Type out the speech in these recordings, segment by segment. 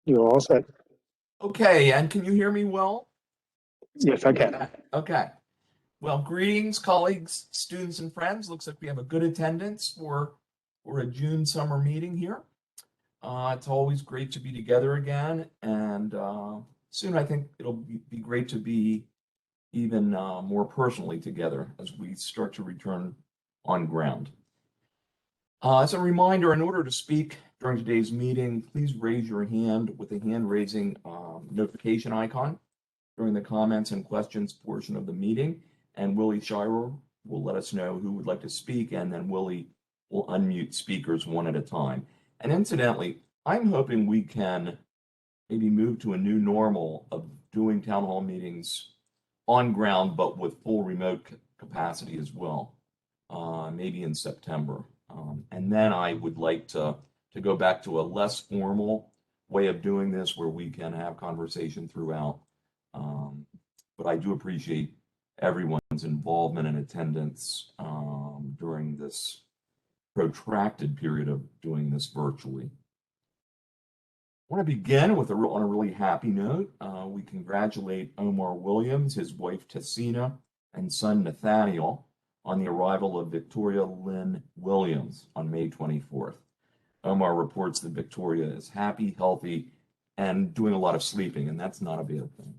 You're all set. Okay, and can you hear me well? Yes, I can. Okay. Well, greetings, colleagues, students, and friends. Looks like we have a good attendance for a June summer meeting here. It's always great to be together again, and soon I think it'll be great to be even more personally together as we start to return on ground. As a reminder, in order to speak during today's meeting, please raise your hand with the hand raising notification icon during the comments and questions portion of the meeting. And Willie Shirer will let us know who would like to speak, and then Willie will unmute speakers one at a time. And incidentally, I'm hoping we can maybe move to a new normal of doing town hall meetings on ground, but with full remote capacity as well, maybe in September. And then I would like to go back to a less formal way of doing this where we can have conversation throughout. But I do appreciate everyone's involvement and attendance during this protracted period of doing this virtually. I want to begin with on a really happy note. We congratulate Omar Williams, his wife Tessina, and son Nathaniel on the arrival of Victoria Lynn Williams on May 24th. Omar reports that Victoria is happy, healthy, and doing a lot of sleeping, and that's not a bad thing.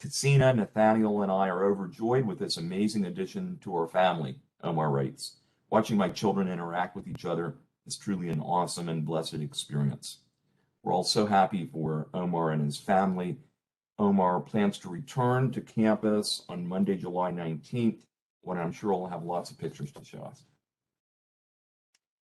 Tessina, Nathaniel, and I are overjoyed with this amazing addition to our family, Omar writes. Watching my children interact with each other is truly an awesome and blessed experience. We're all so happy for Omar and his family. Omar plans to return to campus on Monday, July 19th, when I'm sure we'll have lots of pictures to show us.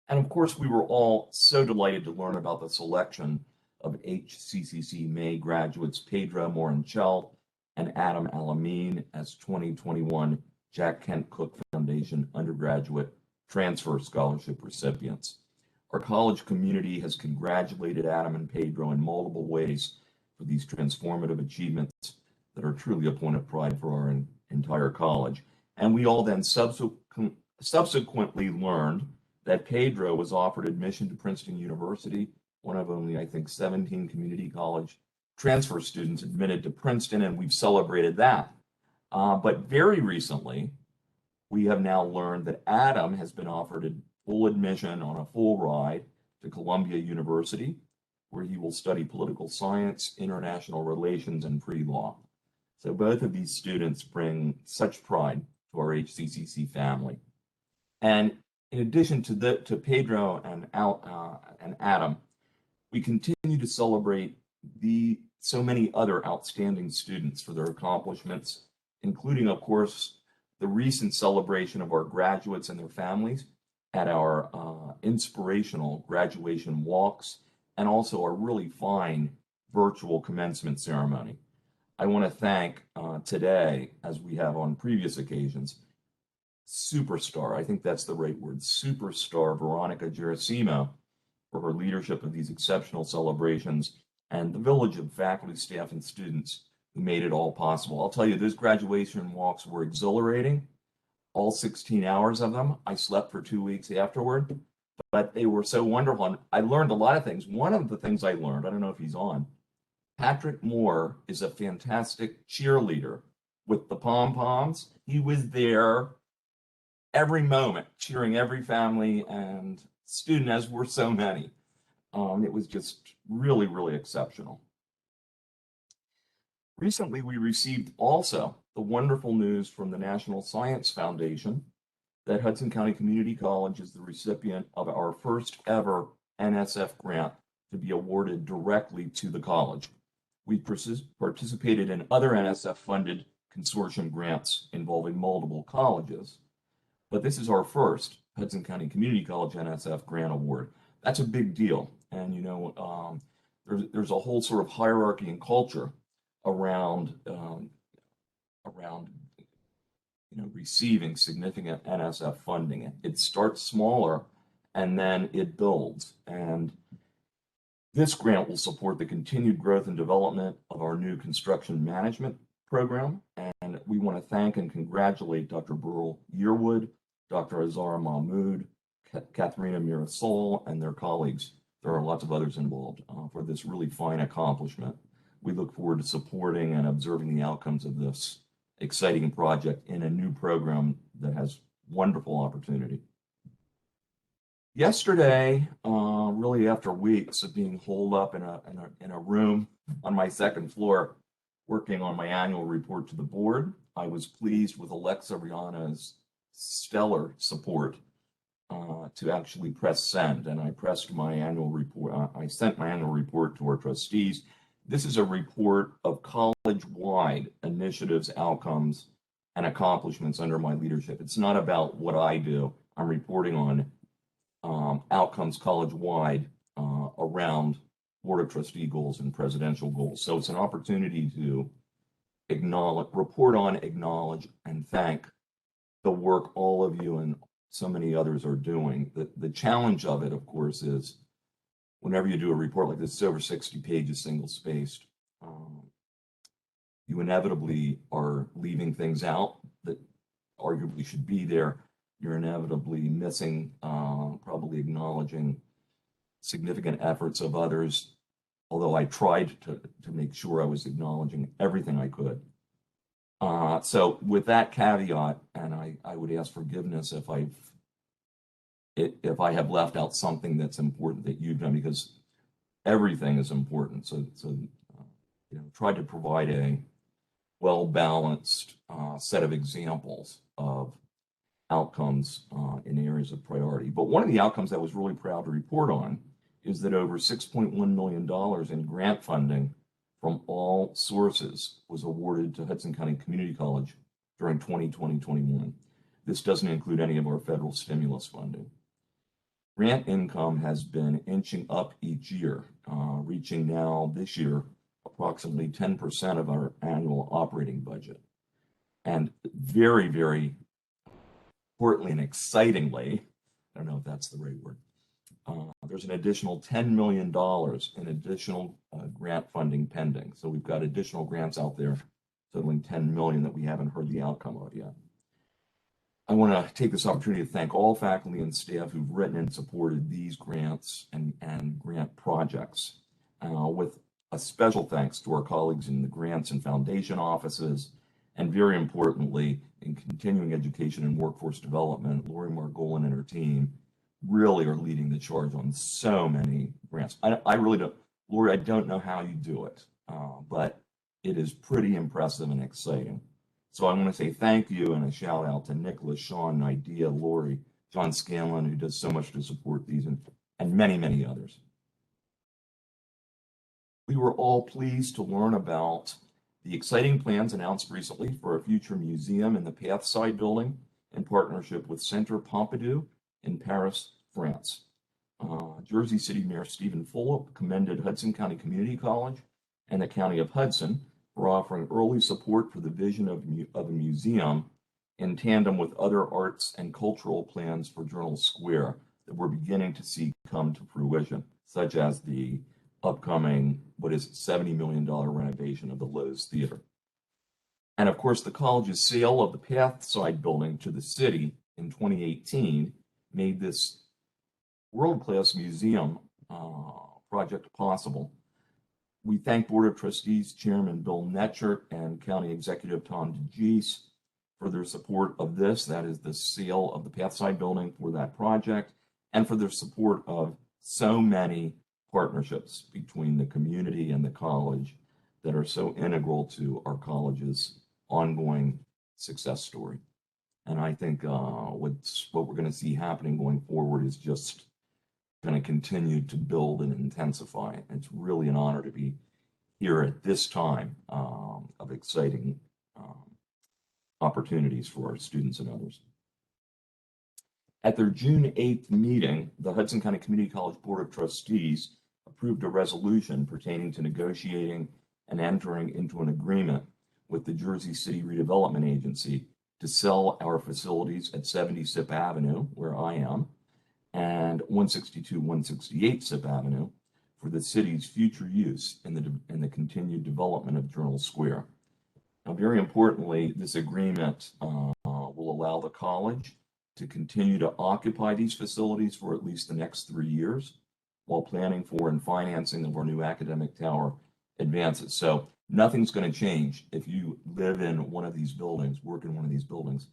And of course, we were all so delighted to learn about the selection of HCCC May graduates Pedro Morinchel and Adam Alameen as 2021 Jack Kent Cooke Foundation undergraduate transfer scholarship recipients. Our college community has congratulated Adam and Pedro in multiple ways for these transformative achievements that are truly a point of pride for our entire college. And we all then subsequently learned that Pedro was offered admission to Princeton University, one of only, I think, 17 community college transfer students admitted to Princeton, and we've celebrated that. But very recently, we have now learned that Adam has been offered full admission on a full ride to Columbia University, where he will study political science, international relations, and pre-law. So both of these students bring such pride to our HCCC family. And in addition to Pedro and Adam, we continue to celebrate so many other outstanding students for their accomplishments, including, of course, the recent celebration of our graduates and their families at our inspirational graduation walks, and also our really fine virtual commencement ceremony. I want to thank today, as we have on previous occasions, superstar, I think that's the right word, superstar Veronica Gerasimo for her leadership of these exceptional celebrations, and the village of faculty, staff, and students who made it all possible. I'll tell you, those graduation walks were exhilarating. All 16 hours of them. I slept for 2 weeks afterward, but they were so wonderful. And I learned a lot of things. One of the things I learned, I don't know if he's on, Patrick Moore is a fantastic cheerleader with the pom-poms. He was there every moment, cheering every family and student, as were so many. It was just really, really exceptional. Recently, we received also the wonderful news from the National Science Foundation that Hudson County Community College is the recipient of our first ever NSF grant to be awarded directly to the college. We participated in other NSF-funded consortium grants involving multiple colleges, but this is our first Hudson County Community College NSF grant award. That's a big deal. And, you know, there's a whole sort of hierarchy and culture around receiving significant NSF funding. It starts smaller and then it builds. And this grant will support the continued growth and development of our new construction management program. And we want to thank and congratulate Dr. Burl Yearwood, Dr. Azara Mahmood, Katharina Mirasol, and their colleagues. there are lots of others involved for this really fine accomplishment. We look forward to supporting and observing the outcomes of this exciting project in a new program that has wonderful opportunity. Yesterday, really after weeks of being holed up in a room on my second floor, working on my annual report to the board, I was pleased with Alexa Rihanna's stellar support to actually press send, and I pressed my annual report. I sent my annual report to our trustees. This is a report of college-wide initiatives, outcomes, and accomplishments under my leadership. It's not about what I do. I'm reporting on outcomes college-wide around Board of Trustee goals and presidential goals. So it's an opportunity to report on, acknowledge, and thank the work all of you and so many others are doing. The challenge of it, of course, is whenever you do a report like this, it's over 60 pages, single-spaced. You inevitably are leaving things out that arguably should be there. You're inevitably missing, probably acknowledging significant efforts of others, although I tried to make sure I was acknowledging everything I could. So with that caveat, and I would ask forgiveness if I have left out something that's important that you've done, because everything is important. So try to provide a well-balanced set of examples of outcomes in areas of priority. But one of the outcomes I was really proud to report on is that over $6.1 million in grant funding from all sources was awarded to Hudson County Community College during 2020-21. This doesn't include any of our federal stimulus funding. Grant income has been inching up each year, reaching now this year approximately 10% of our annual operating budget. And very, very importantly and excitingly, I don't know if that's the right word, there's an additional $10 million in additional grant funding pending. So we've got additional grants out there totaling $10 million that we haven't heard the outcome of yet. I want to take this opportunity to thank all faculty and staff who've written and supported these grants and grant projects, with a special thanks to our colleagues in the grants and foundation offices, and very importantly, in continuing education and workforce development, Lori Margolin and her team really are leading the charge on so many grants. I really don't, Lori, I don't know how you do it, but it is pretty impressive and exciting. So I want to say thank you and a shout out to Nicholas, Sean, Idea, Lori, John Scanlon, who does so much to support these, and many, many others. We were all pleased to learn about the exciting plans announced recently for a future museum in the Pathside building in partnership with Centre Pompidou in Paris, France. Jersey City Mayor Stephen Fulop commended Hudson County Community College and the County of Hudson for offering early support for the vision of a museum in tandem with other arts and cultural plans for Journal Square that we're beginning to see come to fruition, such as the upcoming, $70 million renovation of the Lowe's Theater. And of course, the college's sale of the Pathside building to the city in 2018 made this world-class museum project possible. We thank Board of Trustees Chairman Bill Netchert and County Executive Tom DeGeese for their support of this, that is the sale of the Pathside building for that project, and for their support of so many partnerships between the community and the college that are so integral to our college's ongoing success story. And I think what we're going to see happening going forward is just going to continue to build and intensify. It's really an honor to be here at this time of exciting opportunities for our students and others. At their June 8th meeting, the Hudson County Community College Board of Trustees approved a resolution pertaining to negotiating and entering into an agreement with the Jersey City Redevelopment Agency to sell our facilities at 70 Sip Avenue, where I am, and 162, 168 Sip Avenue for the city's future use in the continued development of Journal Square. Now, very importantly, this agreement will allow the college to continue to occupy these facilities for at least the next 3 years, while planning for and financing of our new academic tower advances. So nothing's going to change if you live in one of these buildings, work in one of these buildings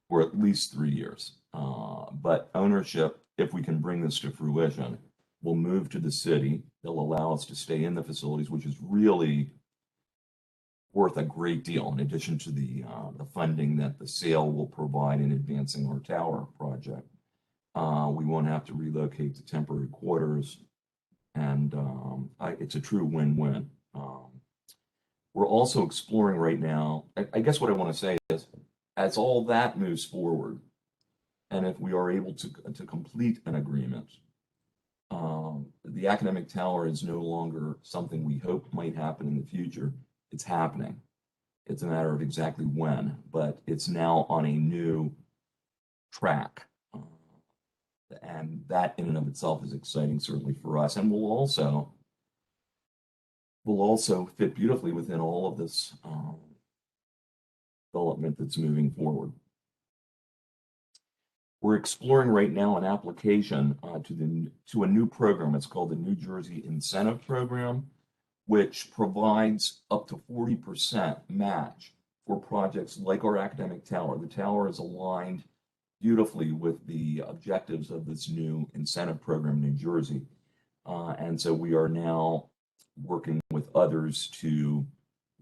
for at least 3 years. But ownership, if we can bring this to fruition, will move to the city. They'll allow us to stay in the facilities, which is really worth a great deal in addition to the funding that the sale will provide in advancing our tower project. We won't have to relocate to temporary quarters, and it's a true win-win. We're also exploring right now, I guess what I want to say is, as all that moves forward, and if we are able to complete an agreement, the academic tower is no longer something we hope might happen in the future. It's happening. It's a matter of exactly when, but it's now on a new track. And that in and of itself is exciting, certainly for us, and will also fit beautifully within all of this development that's moving forward. We're exploring right now an application to a new program. It's called the New Jersey Incentive Program, which provides up to 40% match for projects like our academic tower. The tower is aligned beautifully with the objectives of this new incentive program in New Jersey. And so we are now working with others to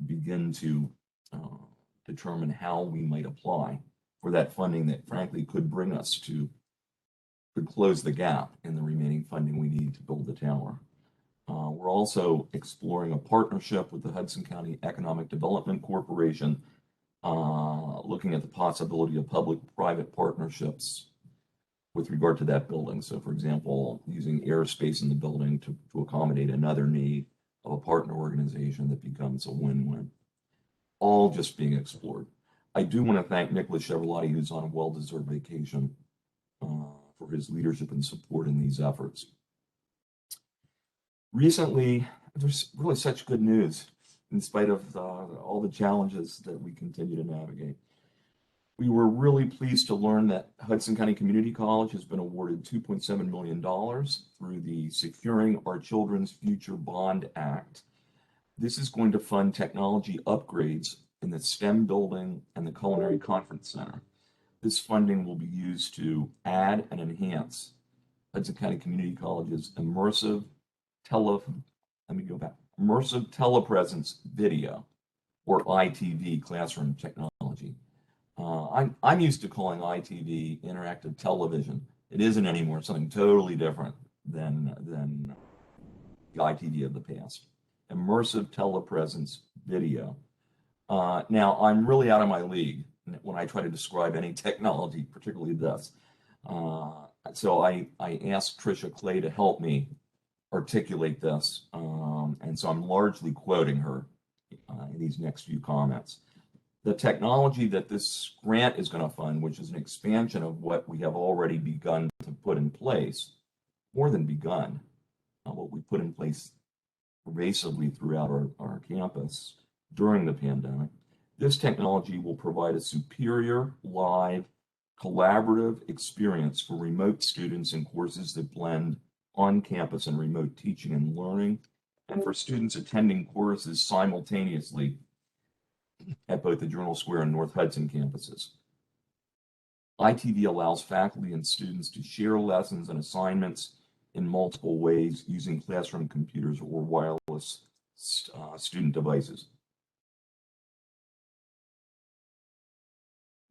begin to determine how we might apply for that funding that frankly could close the gap in the remaining funding we need to build the tower. We're also exploring a partnership with the Hudson County Economic Development Corporation, looking at the possibility of public-private partnerships with regard to that building. So for example, using airspace in the building to accommodate another need of a partner organization that becomes a win-win. All just being explored. I do want to thank Nicholas Chevroletti, who's on a well-deserved vacation, for his leadership and support in these efforts. Recently, there's really such good news in spite of all the challenges that we continue to navigate. We were really pleased to learn that Hudson County Community College has been awarded $2.7 million through the Securing Our Children's Future Bond Act. This is going to fund technology upgrades in the STEM building and the Culinary Conference Center. This funding will be used to add and enhance Hudson County Community College's immersive telepresence video, or ITV classroom technology. I'm used to calling ITV interactive television. It isn't anymore. It's something totally different than the ITV of the past. Immersive telepresence video. Now, I'm really out of my league when I try to describe any technology, particularly this. So I asked Tricia Clay to help me articulate this, and so I'm largely quoting her in these next few comments. The technology that this grant is going to fund, which is an expansion of what we have already begun to put in place, more than begun, what we put in place pervasively throughout our campus during the pandemic. This technology will provide a superior, live, collaborative experience for remote students in courses that blend on-campus and remote teaching and learning, and for students attending courses simultaneously at both the Journal Square and North Hudson campuses. ITV allows faculty and students to share lessons and assignments in multiple ways using classroom computers or wireless student devices.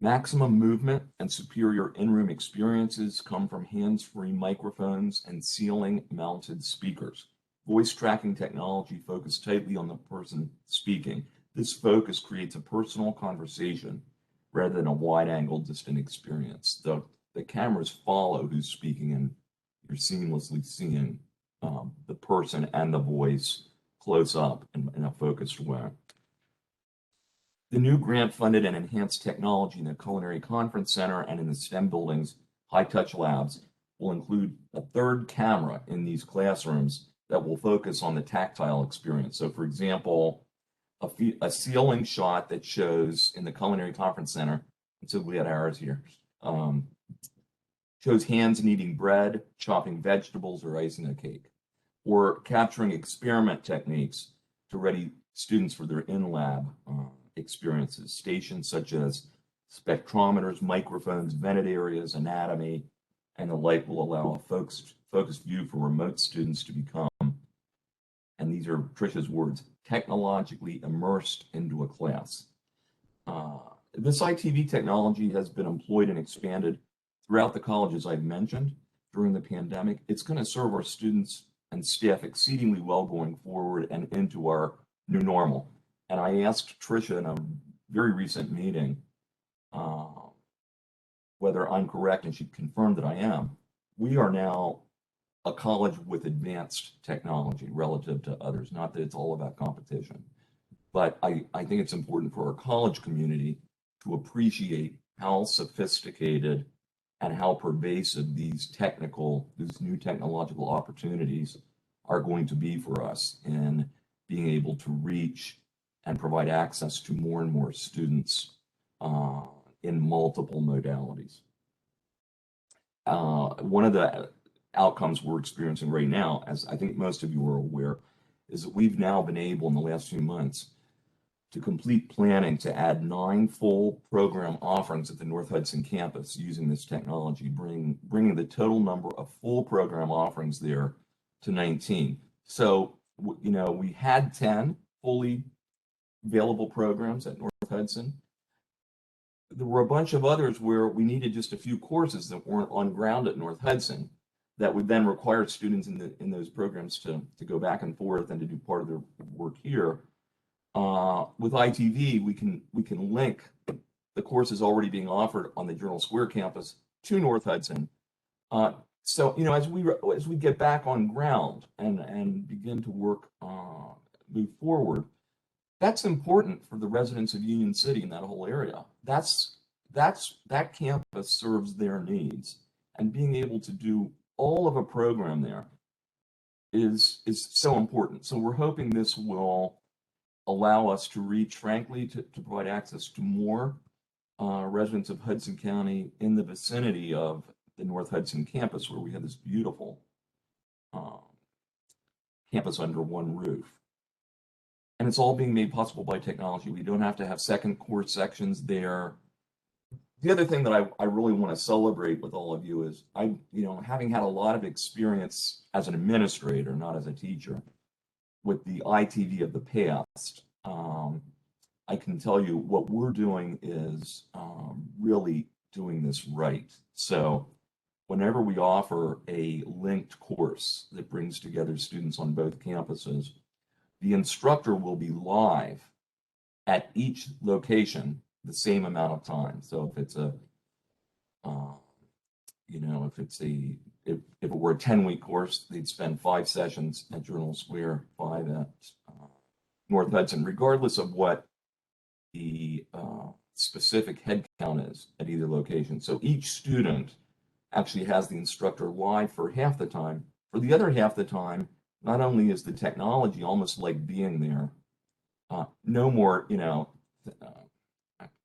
Maximum movement and superior in-room experiences come from hands-free microphones and ceiling-mounted speakers. Voice tracking technology focused tightly on the person speaking. This focus creates a personal conversation rather than a wide-angle distant experience. The cameras follow who's speaking, and you're seamlessly seeing the person and the voice close up in a focused way. The new grant-funded and enhanced technology in the Culinary Conference Center and in the STEM buildings' high-touch labs will include a third camera in these classrooms that will focus on the tactile experience. So, for example, a ceiling shot that shows in the Culinary Conference Center, I'm so glad ours here, shows hands kneading bread, chopping vegetables, or icing a cake, or capturing experiment techniques to ready students for their in-lab experiences. Stations such as spectrometers, microphones, vented areas, anatomy, and the like will allow a focused view for remote students to become, and these are Trisha's words, technologically immersed into a class. This ITV technology has been employed and expanded throughout the colleges I've mentioned during the pandemic. It's going to serve our students and staff exceedingly well going forward and into our new normal. And I asked Trisha in a very recent meeting whether I'm correct, and she confirmed that I am. We are now a college with advanced technology relative to others. Not that it's all about competition, but I think it's important for our college community to appreciate how sophisticated and how pervasive these new technological opportunities are going to be for us in being able to reach and provide access to more and more students in multiple modalities. One of the outcomes we're experiencing right now, as I think most of you are aware, is that we've now been able in the last few months to complete planning to add 9 full program offerings at the North Hudson campus using this technology, bringing the total number of full program offerings there to 19. So, we had 10 fully available programs at North Hudson. There were a bunch of others where we needed just a few courses that weren't on ground at North Hudson that would then require students in those programs to go back and forth and to do part of their work here. With ITV, we can link the courses already being offered on the Journal Square campus to North Hudson. So as we get back on ground and begin to work move forward, that's important for the residents of Union City and that whole area. That campus serves their needs, and being able to do all of a program there is so important. So we're hoping this will allow us to reach, frankly, to provide access to more residents of Hudson County in the vicinity of the North Hudson campus, where we have this beautiful campus under one roof. And it's all being made possible by technology. We don't have to have second course sections there. The other thing that I really want to celebrate with all of you is having had a lot of experience as an administrator, not as a teacher, with the ITV of the past, I can tell you what we're doing is really doing this right. So whenever we offer a linked course that brings together students on both campuses, the instructor will be live at each location the same amount of time. So if it's if it were a 10-week course, they'd spend 5 sessions at Journal Square, 5 at North Hudson, regardless of what the specific head count is at either location. So each student actually has the instructor live for half the time. For the other half the time, not only is the technology almost like being there, no more,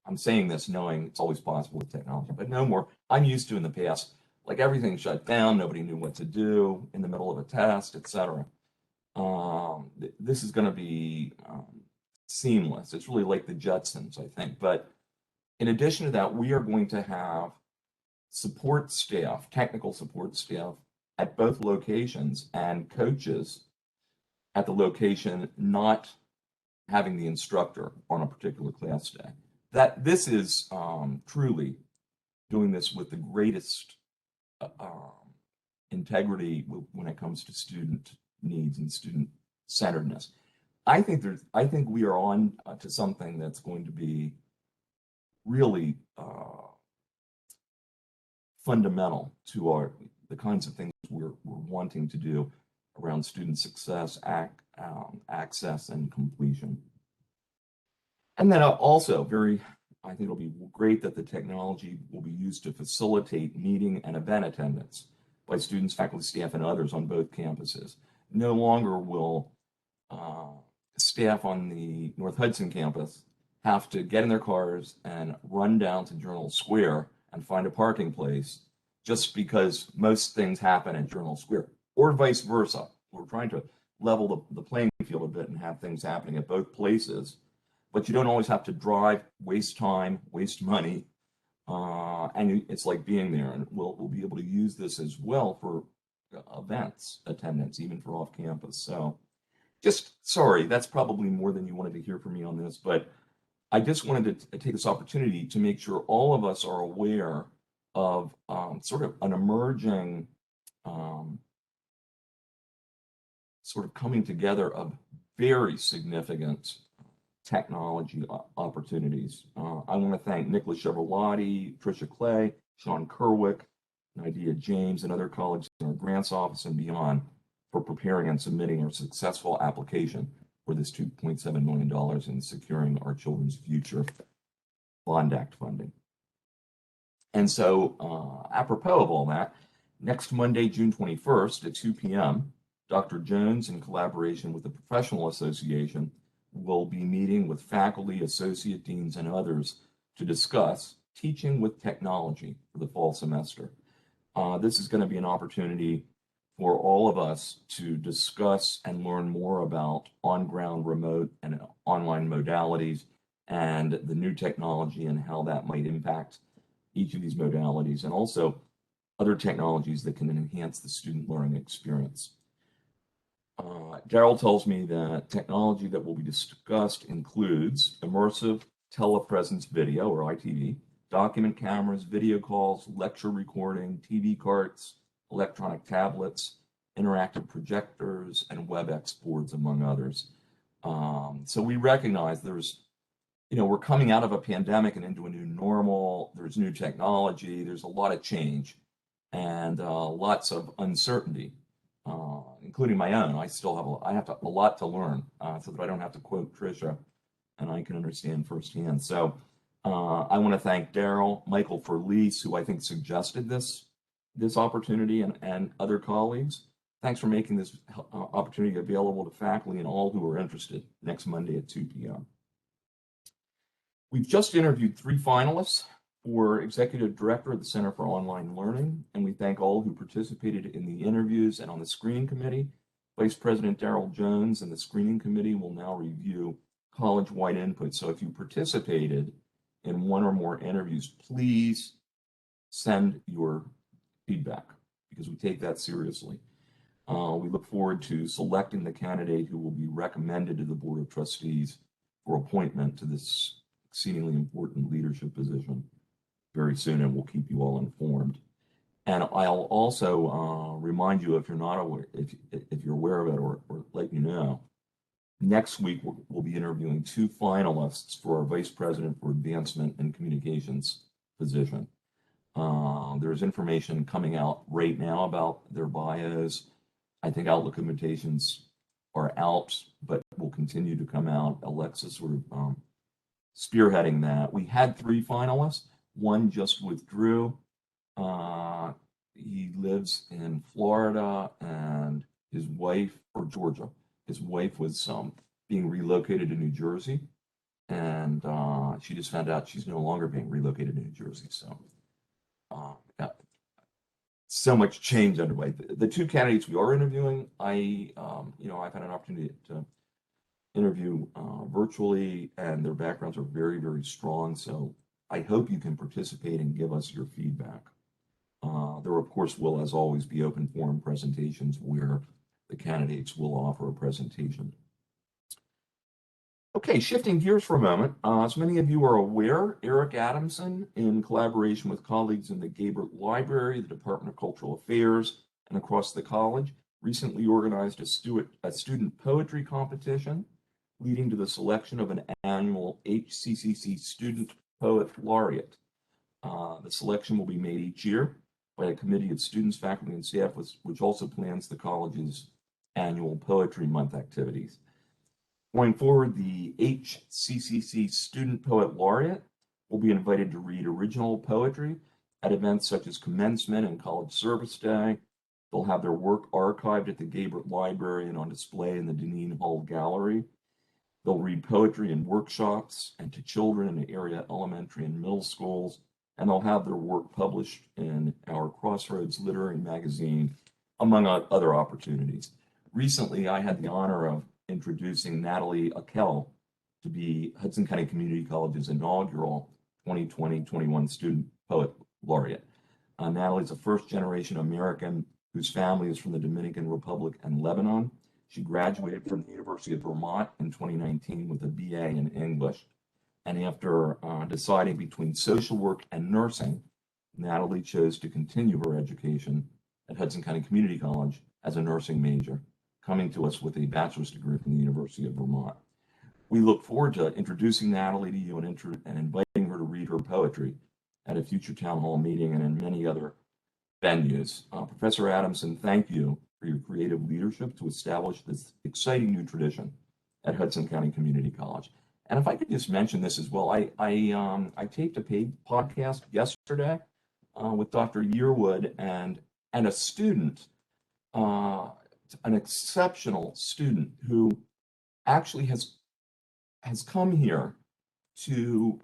I'm saying this knowing it's always possible with technology, but no more. I'm used to in the past, like everything shut down, nobody knew what to do in the middle of a test, etc. This is going to be seamless. It's really like the Jetsons, I think. But in addition to that, we are going to have support staff, technical support staff at both locations, and coaches at the location not having the instructor on a particular class day. This is truly doing this with the greatest integrity when it comes to student needs and student centeredness. I think we are on to something that's going to be really fundamental to the kinds of things we're wanting to do around student success, access, and completion. And then also I think it'll be great that the technology will be used to facilitate meeting and event attendance by students, faculty, staff, and others on both campuses. No longer will staff on the North Hudson campus have to get in their cars and run down to Journal Square and find a parking place just because most things happen at Journal Square, or vice versa. We're trying to level the playing field a bit and have things happening at both places, but you don't always have to drive, waste time, waste money, and it's like being there. And we'll be able to use this as well for events attendance, even for off campus. So just sorry, that's probably more than you wanted to hear from me on this, but I just wanted to take this opportunity to make sure all of us are aware of sort of an emerging sort of coming together of very significant technology opportunities. I want to thank Nicholas Chevroletti, Tricia Clay, Sean Kerwick, Nadia James, and other colleagues in our grants office and beyond for preparing and submitting our successful application for this $2.7 million in securing our children's future Bond Act funding. And so, apropos of all that, next Monday, June 21st at 2 p.m., Dr. Jones, in collaboration with the Professional Association, will be meeting with faculty, associate deans, and others to discuss teaching with technology for the fall semester. This is going to be an opportunity for all of us to discuss and learn more about on-ground, remote, and online modalities and the new technology and how that might impact each of these modalities, and also other technologies that can enhance the student learning experience. Daryl tells me that technology that will be discussed includes immersive telepresence video, or ITV, document cameras, video calls, lecture recording, TV carts, electronic tablets, interactive projectors, and WebEx boards, among others. So we recognize we're coming out of a pandemic and into a new normal. There's new technology. There's a lot of change and lots of uncertainty, including my own. I have a lot to learn so that I don't have to quote Tricia and I can understand firsthand. So I want to thank Daryl, Michael Furlease, who I think suggested this opportunity, and other colleagues. Thanks for making this opportunity available to faculty and all who are interested next Monday at 2 p.m. We've just interviewed 3 finalists for Executive Director of the Center for Online Learning, and we thank all who participated in the interviews and on the screening committee. Vice President Daryl Jones and the screening committee will now review college-wide input. So if you participated in one or more interviews, please send your feedback because we take that seriously. We look forward to selecting the candidate who will be recommended to the Board of Trustees for appointment to this exceedingly important leadership position very soon, and we'll keep you all informed. And I'll also remind you, if you're not aware, if you're aware of it, or let you know, next week we'll be interviewing 2 finalists for our Vice President for Advancement and Communications position. There's information coming out right now about their bios. I think Outlook invitations are out, but will continue to come out. Alexis sort of spearheading that. We had 3 finalists. One just withdrew. He lives in Florida, and his wife, or Georgia, his wife was being relocated to New Jersey, and she just found out she's no longer being relocated to New Jersey. So so much change underway. The 2 candidates we are interviewing, I've had an opportunity to interview virtually, and their backgrounds are very, very strong. So I hope you can participate and give us your feedback. There, of course, will, as always, be open forum presentations where the candidates will offer a presentation. Okay, shifting gears for a moment. As many of you are aware, Eric Adamson, in collaboration with colleagues in the Gabert Library, the Department of Cultural Affairs, and across the college, recently organized a student poetry competition, leading to the selection of an annual Hccc Student Poet Laureate. The selection will be made each year by a committee of students, faculty, and staff, which also plans the college's annual Poetry Month activities. Going forward, the Hccc Student Poet Laureate will be invited to read original poetry at events such as Commencement and College Service Day. They'll have their work archived at the Gabert Library and on display in the Deneen Hall Gallery. They'll read poetry in workshops and to children in the area elementary and middle schools and they'll have their work published in our Crossroads Literary Magazine, among other opportunities. Recently, I had the honor of introducing Natalie Akel to be Hudson County Community College's inaugural 2020-21 Student Poet Laureate. Natalie's a first-generation American whose family is from the Dominican Republic and Lebanon. She graduated from the University of Vermont in 2019 with a BA in English. And after deciding between social work and nursing, Natalie chose to continue her education at Hudson County Community College as a nursing major, coming to us with a bachelor's degree from the University of Vermont. We look forward to introducing Natalie to you and inviting her to read her poetry at a future town hall meeting and in many other venues. Professor Adamson, thank you for your creative leadership to establish this exciting new tradition at Hudson County Community College. And if I could just mention this as well, I taped a paid podcast yesterday with Dr. Yearwood and a student, an exceptional student who actually has come here to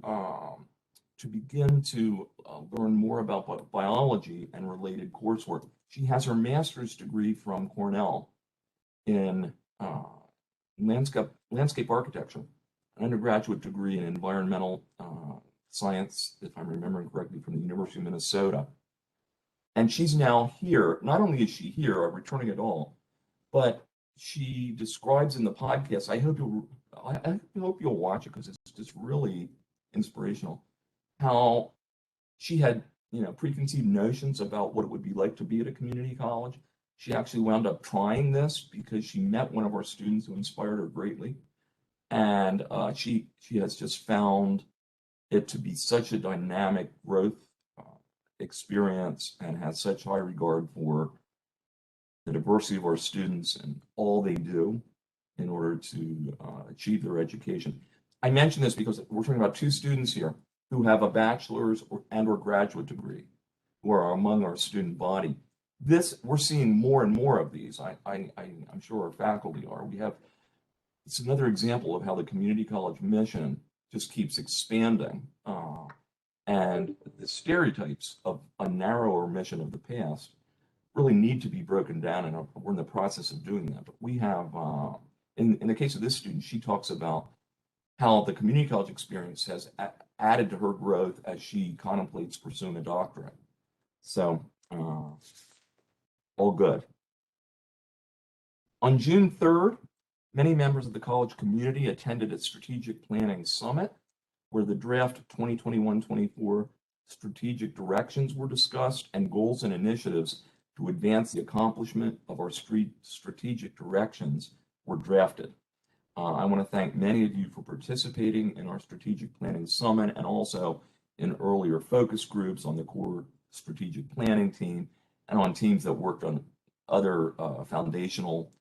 begin to learn more about biology and related coursework. She has her master's degree from Cornell in landscape architecture, an undergraduate degree in environmental science, if I'm remembering correctly, from the University of Minnesota. And she's now here. Not only is she here, returning at all, but she describes in the podcast, I hope you'll watch it because it's just really inspirational, how she had preconceived notions about what it would be like to be at a community college. She actually wound up trying this because she met one of our students who inspired her greatly. And she has just found it to be such a dynamic growth experience and has such high regard for the diversity of our students and all they do in order to achieve their education. I mention this because we're talking about two students here who have a bachelor's or graduate degree, who are among our student body. We're seeing more and more of these. I'm sure our faculty are. It's another example of how the community college mission just keeps expanding. And the stereotypes of a narrower mission of the past really need to be broken down, and we're in the process of doing that. But we have, in the case of this student, she talks about how the community college experience has added to her growth as she contemplates pursuing a doctorate. So, all good. On June 3rd, many members of the college community attended a strategic planning summit where the draft 2021-24 strategic directions were discussed and goals and initiatives to advance the accomplishment of our strategic directions were drafted. I want to thank many of you for participating in our strategic planning summit and also in earlier focus groups on the core strategic planning team and on teams that worked on other foundational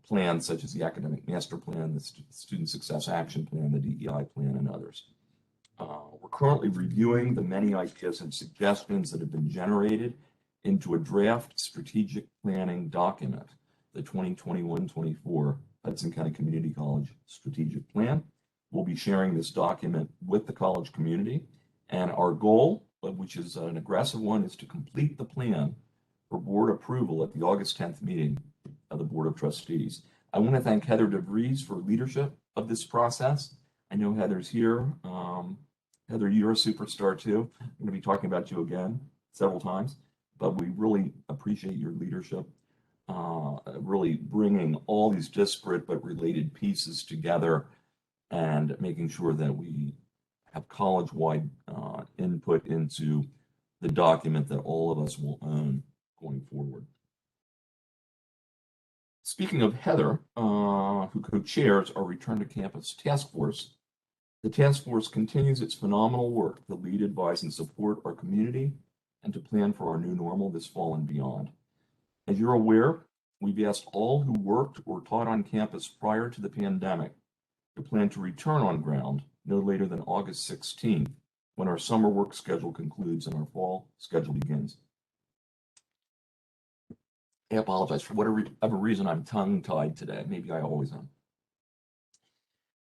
plans such as the academic master plan, the student success action plan, the DEI plan, and others. We're currently reviewing the many ideas and suggestions that have been generated into a draft strategic planning document, the 2021-24 Hudson County Community College Strategic Plan. We'll be sharing this document with the college community, and our goal, which is an aggressive one, is to complete the plan for board approval at the August 10th meeting of the Board of Trustees. I want to thank Heather DeVries for leadership of this process. I know Heather's here. Heather, you're a superstar too. I'm going to be talking about you again several times, but we really appreciate your leadership, really bringing all these disparate but related pieces together and making sure that we have college-wide input into the document that all of us will own going forward. Speaking of Heather, who co-chairs our Return to Campus Task Force, the task force continues its phenomenal work to lead, advise, and support our community and to plan for our new normal this fall and beyond. As you're aware, we've asked all who worked or taught on campus prior to the pandemic to plan to return on ground no later than August 16th, when our summer work schedule concludes and our fall schedule begins. I apologize for whatever reason I'm tongue-tied today. Maybe I always am.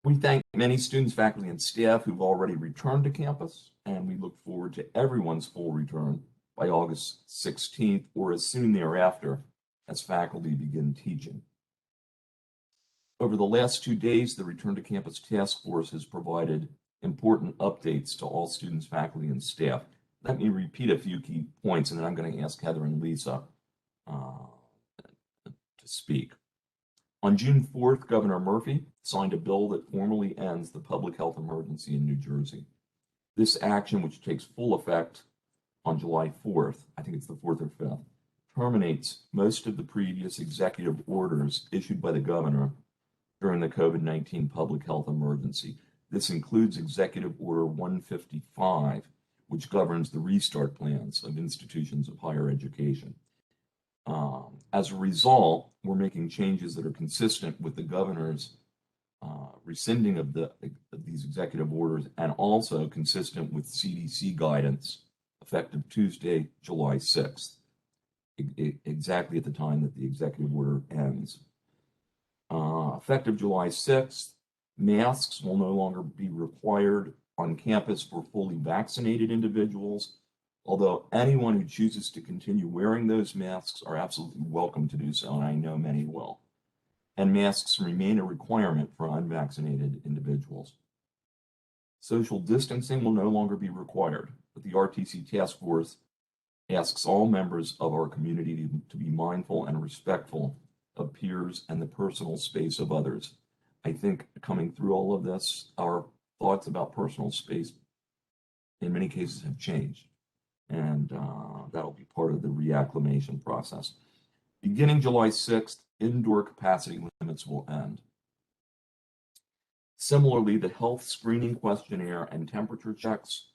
We thank many students, faculty, and staff who've already returned to campus, and we look forward to everyone's full return by August 16th or as soon thereafter as faculty begin teaching. Over the last 2 days, the Return to Campus Task Force has provided important updates to all students, faculty, and staff. Let me repeat a few key points, and then I'm going to ask Heather and Lisa to speak. On June 4th, Governor Murphy signed a bill that formally ends the public health emergency in New Jersey. This action, which takes full effect on July 4th, I think it's the 4th or 5th, terminates most of the previous executive orders issued by the governor during the COVID-19 public health emergency. This includes Executive Order 155, which governs the restart plans of institutions of higher education. As a result, we're making changes that are consistent with the governor's rescinding of these executive orders and also consistent with CDC guidance effective Tuesday, July 6th, exactly at the time that the executive order ends. Effective July 6th, masks will no longer be required on campus for fully vaccinated individuals, although anyone who chooses to continue wearing those masks are absolutely welcome to do so, and I know many will. And masks remain a requirement for unvaccinated individuals. Social distancing will no longer be required, but the RTC task force asks all members of our community to be mindful and respectful of peers and the personal space of others. I think coming through all of this, our thoughts about personal space in many cases have changed, and that'll be part of the reacclimation process. Beginning July 6th, indoor capacity limits will end. Similarly, the health screening questionnaire and temperature checks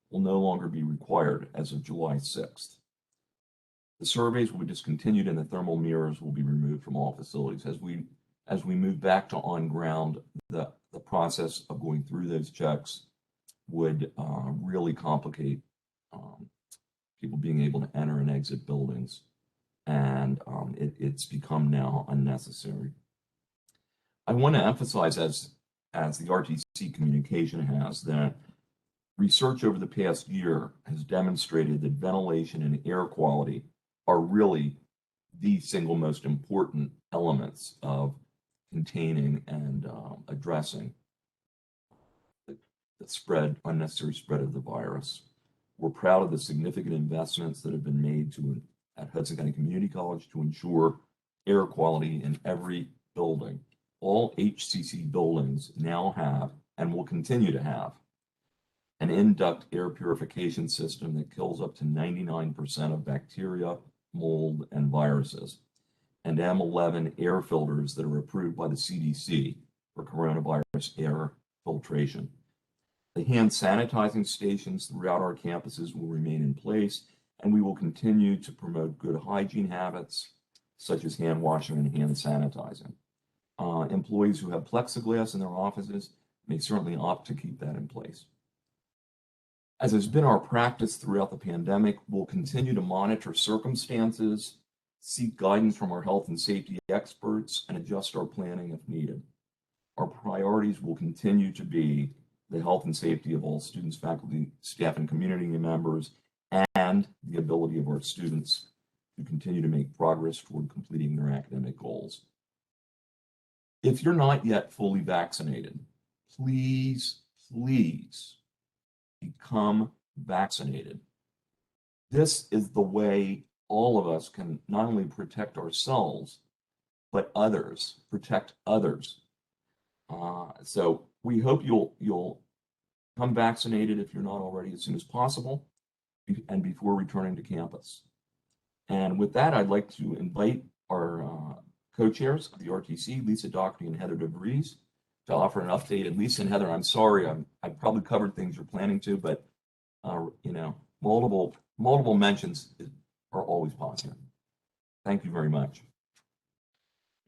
will no longer be required as of July 6th. The surveys will be discontinued and the thermal mirrors will be removed from all facilities. As we move back to on ground, the process of going through those checks would really complicate people being able to enter and exit buildings, and it's become now unnecessary. I want to emphasize, as the RTC communication has, that research over the past year has demonstrated that ventilation and air quality are really the single most important elements of containing and addressing the unnecessary spread of the virus. We're proud of the significant investments that have been made at Hudson County Community College to ensure air quality in every building. All HCC buildings now have, and will continue to have, an in-duct air purification system that kills up to 99% of bacteria, mold, and viruses, and M11 air filters that are approved by the CDC for coronavirus air filtration. The hand sanitizing stations throughout our campuses will remain in place, and we will continue to promote good hygiene habits, such as hand washing and hand sanitizing. Employees who have plexiglass in their offices may certainly opt to keep that in place. As has been our practice throughout the pandemic, we'll continue to monitor circumstances, seek guidance from our health and safety experts, and adjust our planning if needed. Our priorities will continue to be the health and safety of all students, faculty, staff, and community members, and the ability of our students to continue to make progress toward completing their academic goals. If you're not yet fully vaccinated, please become vaccinated. This is the way all of us can not only protect ourselves, but protect others. So we hope you'll come vaccinated if you're not already as soon as possible and before returning to campus. And with that, I'd like to invite our co-chairs of the RTC, Lisa Doherty and Heather DeVries, to offer an update. And Lisa and Heather, I'm sorry, I've probably covered things you're planning to, but multiple mentions are always positive. Thank you very much.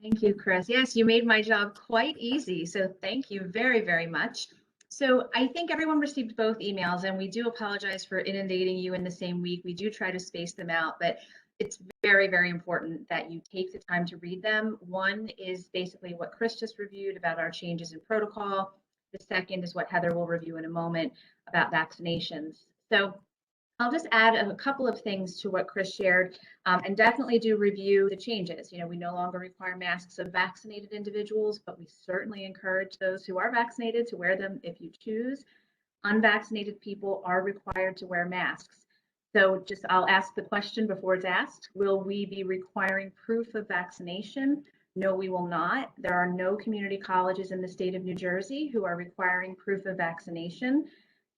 Thank you, Chris. Yes, you made my job quite easy. So thank you very, very much. So I think everyone received both emails, and we do apologize for inundating you in the same week. We do try to space them out, but it's very, very important that you take the time to read them. One is basically what Chris just reviewed about our changes in protocol. The second is what Heather will review in a moment about vaccinations. So I'll just add a couple of things to what Chris shared, and definitely do review the changes. We no longer require masks of vaccinated individuals, but we certainly encourage those who are vaccinated to wear them if you choose. Unvaccinated people are required to wear masks. So I'll ask the question before it's asked. Will we be requiring proof of vaccination? No, we will not. There are no community colleges in the state of New Jersey who are requiring proof of vaccination.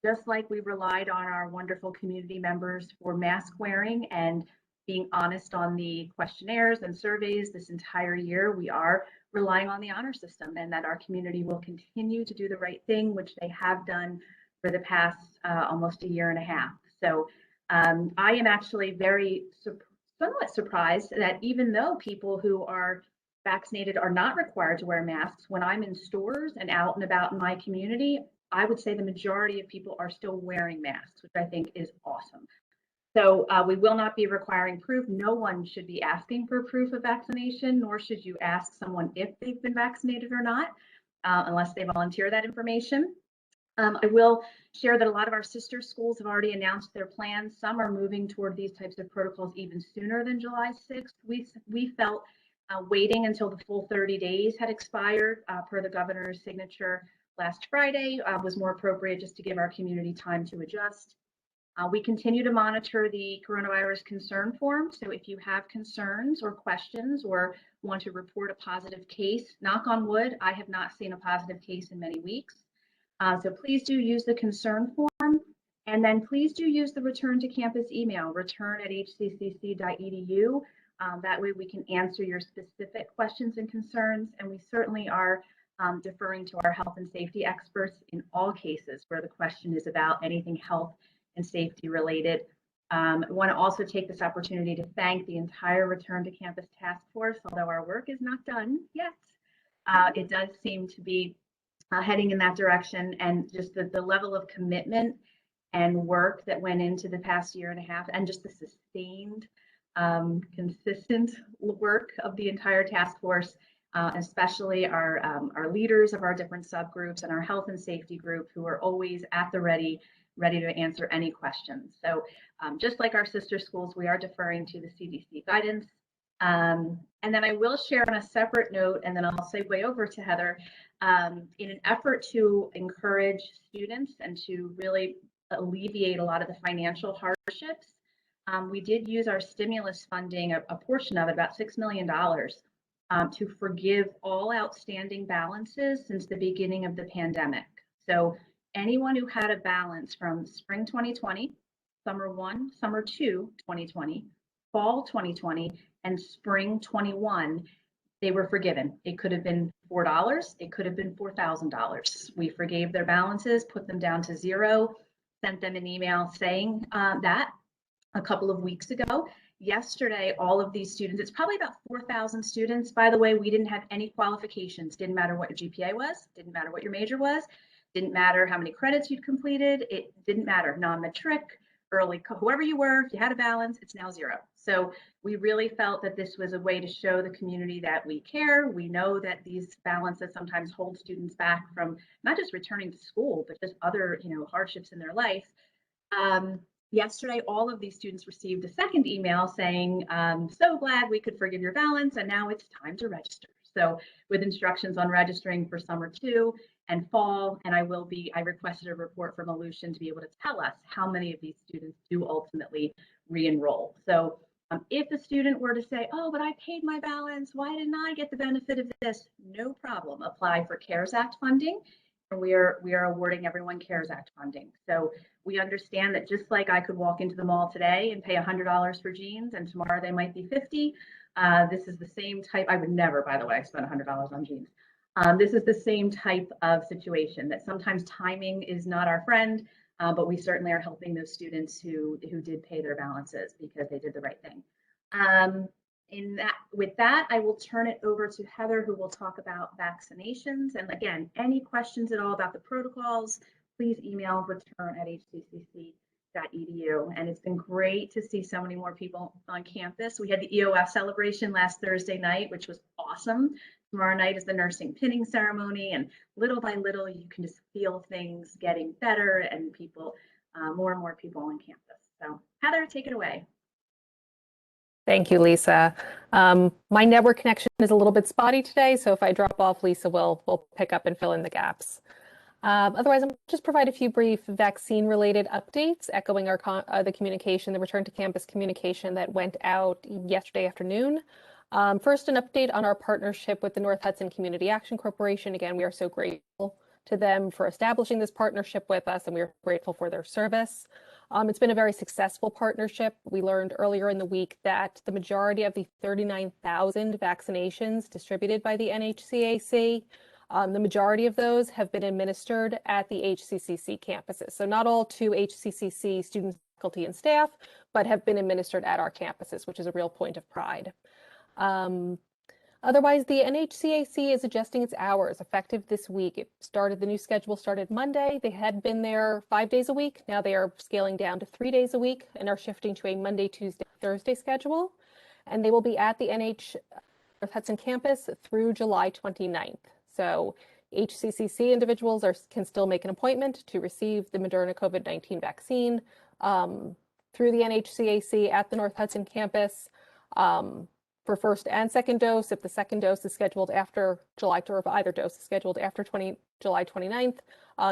Just like we relied on our wonderful community members for mask wearing and being honest on the questionnaires and surveys this entire year, we are relying on the honor system, and that our community will continue to do the right thing, which they have done for the past almost a year and a half. So I am actually somewhat surprised that even though people who are vaccinated are not required to wear masks, when I'm in stores and out and about in my community, I would say the majority of people are still wearing masks, which I think is awesome. So we will not be requiring proof. No one should be asking for proof of vaccination, nor should you ask someone if they've been vaccinated or not, unless they volunteer that information. I will share that a lot of our sister schools have already announced their plans. Some are moving toward these types of protocols even sooner than July 6th. We felt waiting until the full 30 days had expired per the governor's signature last Friday was more appropriate, just to give our community time to adjust. We continue to monitor the coronavirus concern form. So if you have concerns or questions or want to report a positive case, knock on wood, I have not seen a positive case in many weeks. So please do use the concern form, and then please do use the return to campus email, return@hccc.edu. That way we can answer your specific questions and concerns, and we certainly are deferring to our health and safety experts in all cases where the question is about anything health and safety related. I want to also take this opportunity to thank the entire Return to Campus Task Force. Although our work is not done yet, it does seem to be heading in that direction, and just the level of commitment and work that went into the past year and a half, and just the sustained, consistent work of the entire task force, especially our leaders of our different subgroups and our health and safety group, who are always at the ready to answer any questions. So just like our sister schools, we are deferring to the CDC guidance. And then I will share on a separate note, and then I'll segue over to Heather, in an effort to encourage students and to really alleviate a lot of the financial hardships. We did use our stimulus funding, a portion of it, about $6 million, to forgive all outstanding balances since the beginning of the pandemic. So anyone who had a balance from spring 2020, summer 1, summer 2, 2020, fall 2020, and spring 21, they were forgiven. It could have been $4, it could have been $4,000. We forgave their balances, put them down to zero, sent them an email saying that a couple of weeks ago. Yesterday, all of these students, it's probably about 4,000 students. By the way, we didn't have any qualifications. Didn't matter what your GPA was, didn't matter what your major was, didn't matter how many credits you'd completed, it didn't matter, non-matric, early, whoever you were, if you had a balance, it's now zero. So we really felt that this was a way to show the community that we care. We know that these balances sometimes hold students back from not just returning to school, but just other, hardships in their life. Yesterday, all of these students received a second email saying, so glad we could forgive your balance, and now it's time to register. So with instructions on registering for summer 2 and fall, and I requested a report from Aleutian to be able to tell us how many of these students do ultimately re-enroll. So if a student were to say, oh, but I paid my balance, why didn't I get the benefit of this? No problem, apply for CARES Act funding. And we are awarding everyone CARES Act funding. So we understand that just like I could walk into the mall today and pay $100 for jeans, and tomorrow they might be $50. This is the same type. I would never, by the way, spend $100 on jeans. This is the same type of situation, that sometimes timing is not our friend, but we certainly are helping those students who did pay their balances because they did the right thing. With that, I will turn it over to Heather, who will talk about vaccinations. And again, any questions at all about the protocols, please email return@hccc.edu. And it's been great to see so many more people on campus. We had the EOF celebration last Thursday night, which was awesome. Tomorrow night is the nursing pinning ceremony, and little by little, you can just feel things getting better and people, more and more people on campus. So Heather, take it away. Thank you, Lisa. My network connection is a little bit spotty today, so if I drop off, Lisa will pick up and fill in the gaps. Otherwise, I'm just provide a few brief vaccine-related updates, echoing the communication, the return to campus communication that went out yesterday afternoon. First, an update on our partnership with the North Hudson Community Action Corporation. Again, we are so grateful to them for establishing this partnership with us, and we are grateful for their service. It's been a very successful partnership. We learned earlier in the week that the majority of the 39,000 vaccinations distributed by the NHCAC, the majority of those have been administered at the HCCC campuses. So not all to HCCC students, faculty, and staff, but have been administered at our campuses, which is a real point of pride. Otherwise, the NHCAC is adjusting its hours effective this week. The new schedule started Monday. They had been there 5 days a week. Now they are scaling down to 3 days a week and are shifting to a Monday, Tuesday, Thursday schedule. And they will be at the North Hudson campus through July 29th. So HCCC individuals can still make an appointment to receive the Moderna COVID-19 vaccine through the NHCAC at the North Hudson campus. For first and second dose, if the second dose is scheduled after July, or if either dose is scheduled after July 29th,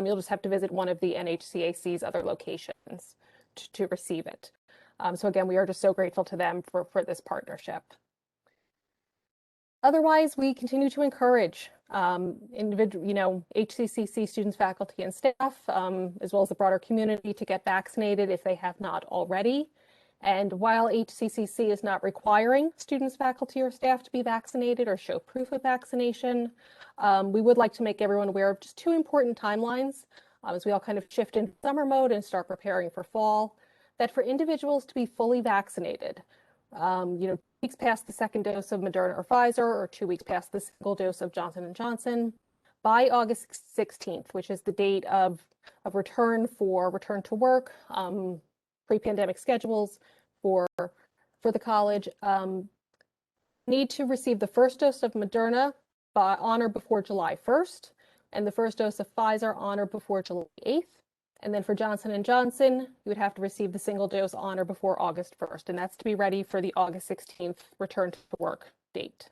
you'll just have to visit one of the NHCAC's other locations to receive it. So again, we are just so grateful to them for this partnership. Otherwise, we continue to encourage HCCC students, faculty, and staff, as well as the broader community, to get vaccinated if they have not already. And while HCCC is not requiring students, faculty, or staff to be vaccinated or show proof of vaccination, we would like to make everyone aware of just two important timelines as we all kind of shift into summer mode and start preparing for fall, that for individuals to be fully vaccinated, 2 weeks past the second dose of Moderna or Pfizer, or 2 weeks past the single dose of Johnson & Johnson, by August 16th, which is the date of return to work, pre-pandemic schedules for the college, need to receive the first dose of Moderna on or before July 1st, and the first dose of Pfizer on or before July 8th. And then for Johnson & Johnson, you would have to receive the single dose on or before August 1st, and that's to be ready for the August 16th return to work date.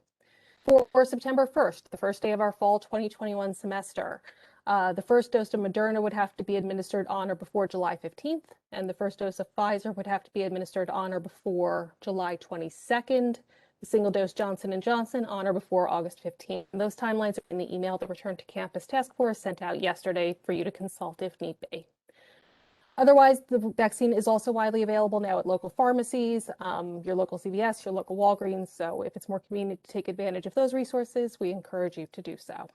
For September 1st, the first day of our fall 2021 semester, the first dose of Moderna would have to be administered on or before July 15th, and the first dose of Pfizer would have to be administered on or before July 22nd. The single dose Johnson & Johnson on or before August 15th. And those timelines are in the email the Return to Campus Task Force sent out yesterday for you to consult if need be. Otherwise, the vaccine is also widely available now at local pharmacies, your local CVS, your local Walgreens. So if it's more convenient to take advantage of those resources, we encourage you to do so.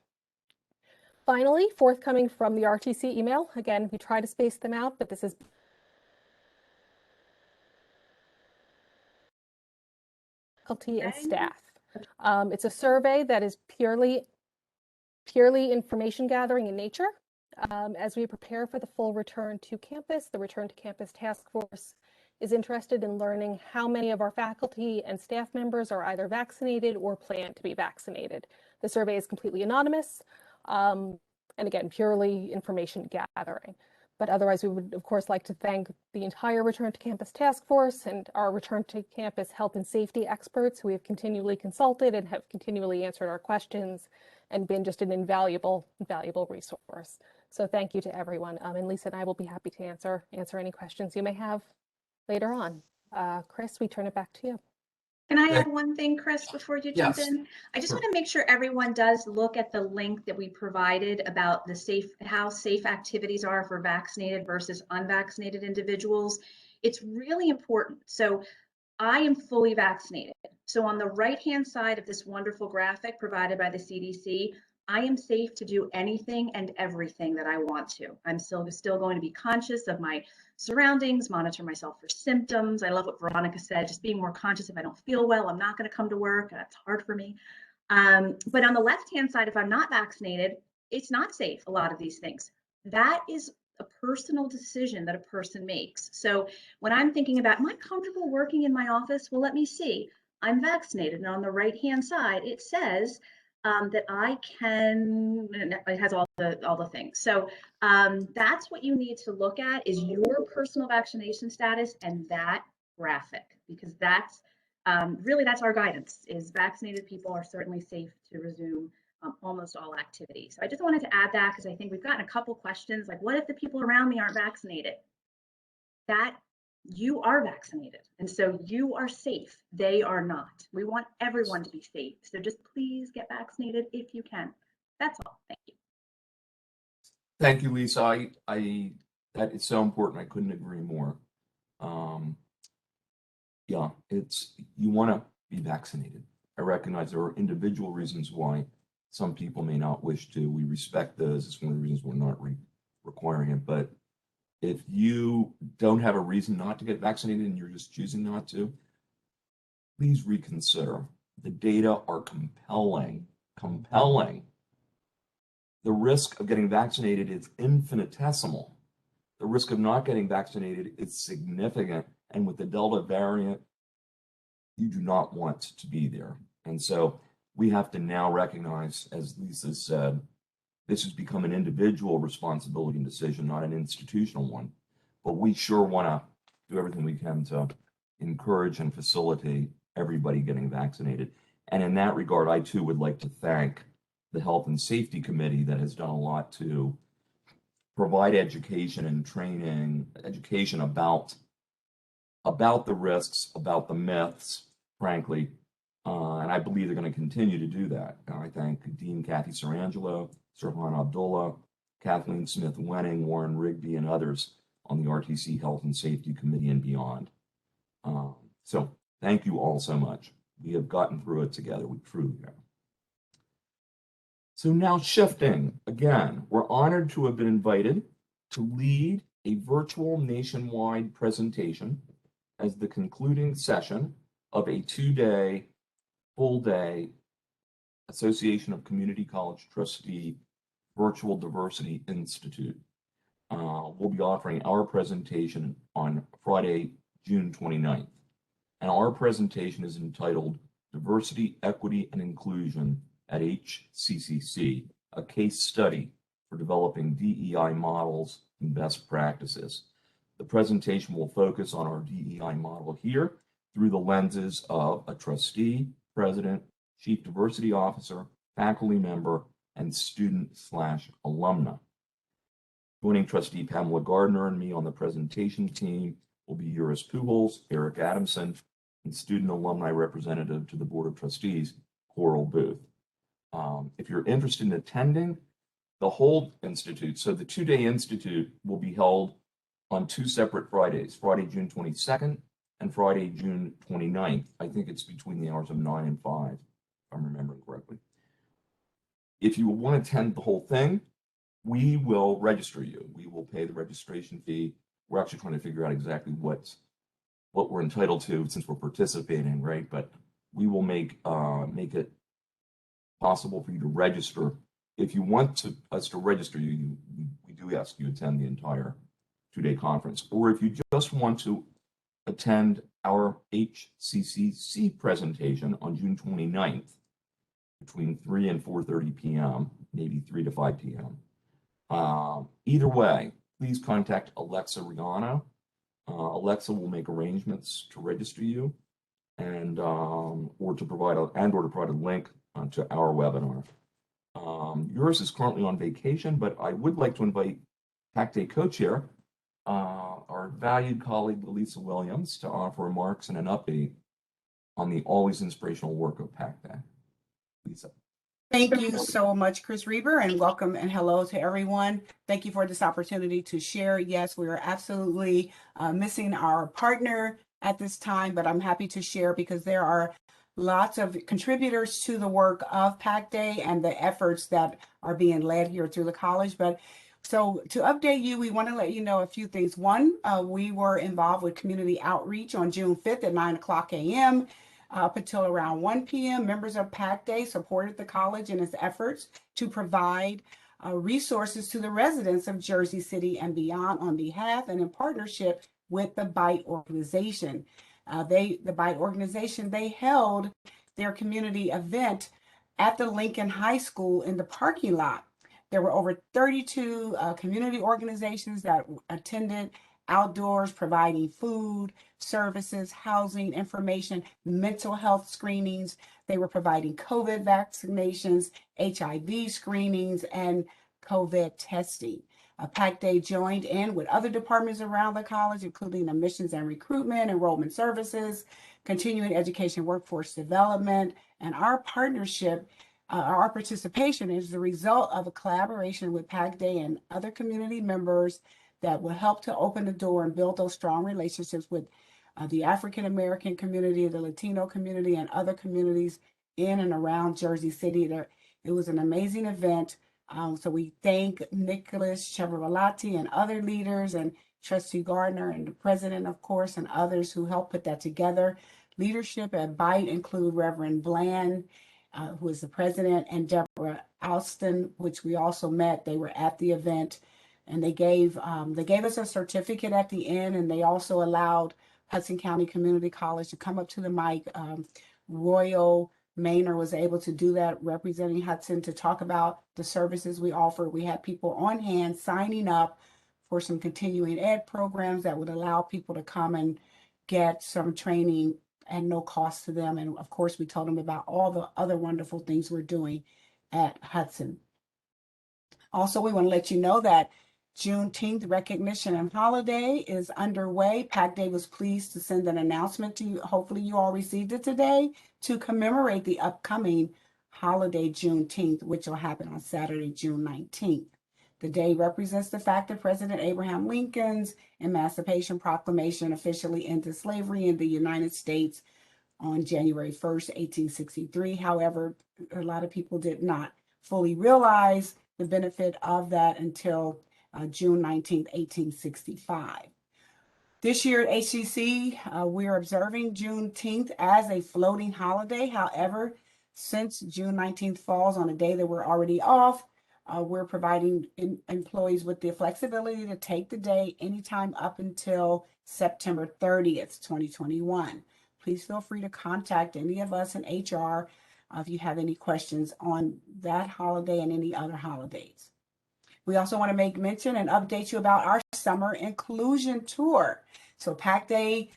Finally, forthcoming from the RTC email, again, we try to space them out, but this is faculty and staff. It's a survey that is purely information gathering in nature. As we prepare for the full return to campus, the Return to Campus Task Force is interested in learning how many of our faculty and staff members are either vaccinated or plan to be vaccinated. The survey is completely anonymous, and again, purely information gathering. But otherwise, we would, of course, like to thank the entire Return to Campus Task Force and our Return to Campus health and safety experts who we have continually consulted and have continually answered our questions and been just an invaluable resource. So thank you to everyone. And Lisa and I will be happy to answer any questions you may have later on. Chris, we turn it back to you. Can I add one thing, Chris, before you jump in? I just want to make sure everyone does look at the link that we provided about the how safe activities are for vaccinated versus unvaccinated individuals. It's really important. So I am fully vaccinated. So on the right-hand side of this wonderful graphic provided by the CDC, I am safe to do anything and everything that I want to. I'm still going to be conscious of my surroundings, monitor myself for symptoms. I love what Veronica said, just being more conscious. If I don't feel well, I'm not going to come to work. That's hard for me. But on the left-hand side, if I'm not vaccinated, it's not safe, a lot of these things. That is a personal decision that a person makes. So when I'm thinking about, am I comfortable working in my office? Well, let me see. I'm vaccinated, and on the right-hand side, it says that I can. It has all the things. So that's what you need to look at, is your personal vaccination status and that graphic, because that's really, that's our guidance, is vaccinated people are certainly safe to resume almost all activity. So I just wanted to add that, because I think we've gotten a couple questions like, what if the people around me aren't vaccinated? That you are vaccinated, and so you are safe. They are not. We want everyone to be safe. So just please get vaccinated if you can. That's all. Thank you. Thank you, Lisa. That is so important. I couldn't agree more. Yeah, you want to be vaccinated. I recognize there are individual reasons why some people may not wish to. We respect those. It's one of the reasons we're not requiring it. But if you don't have a reason not to get vaccinated and you're just choosing not to, please reconsider. The data are compelling. The risk of getting vaccinated is infinitesimal. The risk of not getting vaccinated is significant. And with the Delta variant, you do not want to be there. And so we have to now recognize, as Lisa said, this has become an individual responsibility and decision, not an institutional one. But we sure want to do everything we can to encourage and facilitate everybody getting vaccinated. And in that regard, I too would like to thank the Health and Safety Committee that has done a lot to provide education and training, education about the risks, about the myths, frankly, and I believe they're going to continue to do that. And I thank Dean Kathy Sarangelo, Sirhan Abdullah, Kathleen Smith-Wenning, Warren Rigby, and others on the RTC Health and Safety Committee and beyond. So thank you all so much. We have gotten through it together. We truly have. So now shifting, again, we're honored to have been invited to lead a virtual nationwide presentation as the concluding session of a two-day, full-day Association of Community College Trustee Virtual Diversity Institute. We'll be offering our presentation on Friday, June 29th. And our presentation is entitled Diversity, Equity, and Inclusion at Hccc, a case study for developing DEI models and best practices. The presentation will focus on our DEI model here through the lenses of a trustee, president, chief diversity officer, faculty member, and student/alumna. Joining trustee Pamela Gardner and me on the presentation team will be Eurus Pujols, Eric Adamson, and student alumni representative to the Board of Trustees, Coral Booth. If you're interested in attending the whole institute, so the two-day institute will be held on two separate Fridays, Friday, June 22nd and Friday, June 29th. I think it's between the hours of 9 and 5, if I'm remembering correctly. If you want to attend the whole thing, we will register you. We will pay the registration fee. We're actually trying to figure out exactly what we're entitled to since we're participating, right? But we will make it possible for you to register. If you want us to register you, we do ask you to attend the entire two-day conference. Or if you just want to attend our HCCC presentation on June 29th between 3 and 4:30 p.m., maybe 3 to 5 p.m. Either way, please contact Alexa Riano. Alexa will make arrangements to register you and or to provide a link to our webinar. Yours is currently on vacation, but I would like to invite PAC Day co-chair, our valued colleague, Lisa Williams, to offer remarks and an update on the always inspirational work of PAC Day. Lisa. Thank you so much, Chris Reber, and welcome and hello to everyone. Thank you for this opportunity to share. Yes, we are absolutely missing our partner at this time, but I'm happy to share because there are lots of contributors to the work of PAC Day and the efforts that are being led here through the college. But so to update you, we want to let you know a few things. One, we were involved with community outreach on June 5th at 9:00 a.m. Up until around 1 p.m. Members of PAC Day supported the college in its efforts to provide resources to the residents of Jersey City and beyond on behalf and in partnership with the BITE organization. The BITE organization, they held their community event at the Lincoln High School in the parking lot. There were over 32 community organizations that attended, outdoors, providing food, services, housing, information, mental health screenings. They were providing COVID vaccinations, HIV screenings, and COVID testing. PAC Day joined in with other departments around the college, including admissions and recruitment, enrollment services, continuing education, workforce development, and our partnership. Our participation is the result of a collaboration with PAC Day and other community members that will help to open the door and build those strong relationships with the African American community, the Latino community, and other communities in and around Jersey City. It was an amazing event. So we thank Nicholas Cheverolati and other leaders, and Trustee Gardner and the president, of course, and others who helped put that together. Leadership at BITE include Reverend Bland, who is the president, and Deborah Alston, which we also met. They were at the event, and they gave us a certificate at the end, and they also allowed Hudson County Community College to come up to the mic. Royal Maynard was able to do that, representing Hudson, to talk about the services we offer. We had people on hand signing up for some continuing ed programs that would allow people to come and get some training at no cost to them. And of course, we told them about all the other wonderful things we're doing at Hudson. Also, we want to let you know that Juneteenth recognition and holiday is underway. PAC Day was pleased to send an announcement to you. Hopefully you all received it today, to commemorate the upcoming holiday Juneteenth, which will happen on Saturday, June 19th. The day represents the fact that President Abraham Lincoln's Emancipation Proclamation officially ended slavery in the United States on January 1st, 1863. However, a lot of people did not fully realize the benefit of that until June 19th, 1865. This year at Hcc, we are observing Juneteenth as a floating holiday. However, since June 19th falls on a day that we're already off, we're providing employees with the flexibility to take the day anytime up until September 30th, 2021. Please feel free to contact any of us in HR if you have any questions on that holiday and any other holidays. We also want to make mention and update you about our summer inclusion tour. So PAC Day,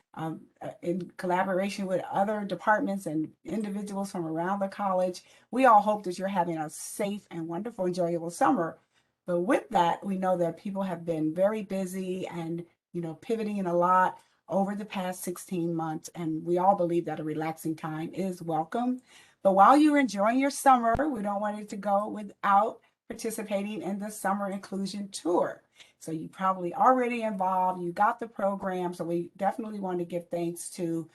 in collaboration with other departments and individuals from around the college, we all hope that you're having a safe and wonderful, enjoyable summer. But with that, we know that people have been very busy and, pivoting a lot over the past 16 months. And we all believe that a relaxing time is welcome. But while you're enjoying your summer, we don't want it to go without participating in the summer inclusion tour. So you probably already involved, you got the program. So we definitely want to give thanks to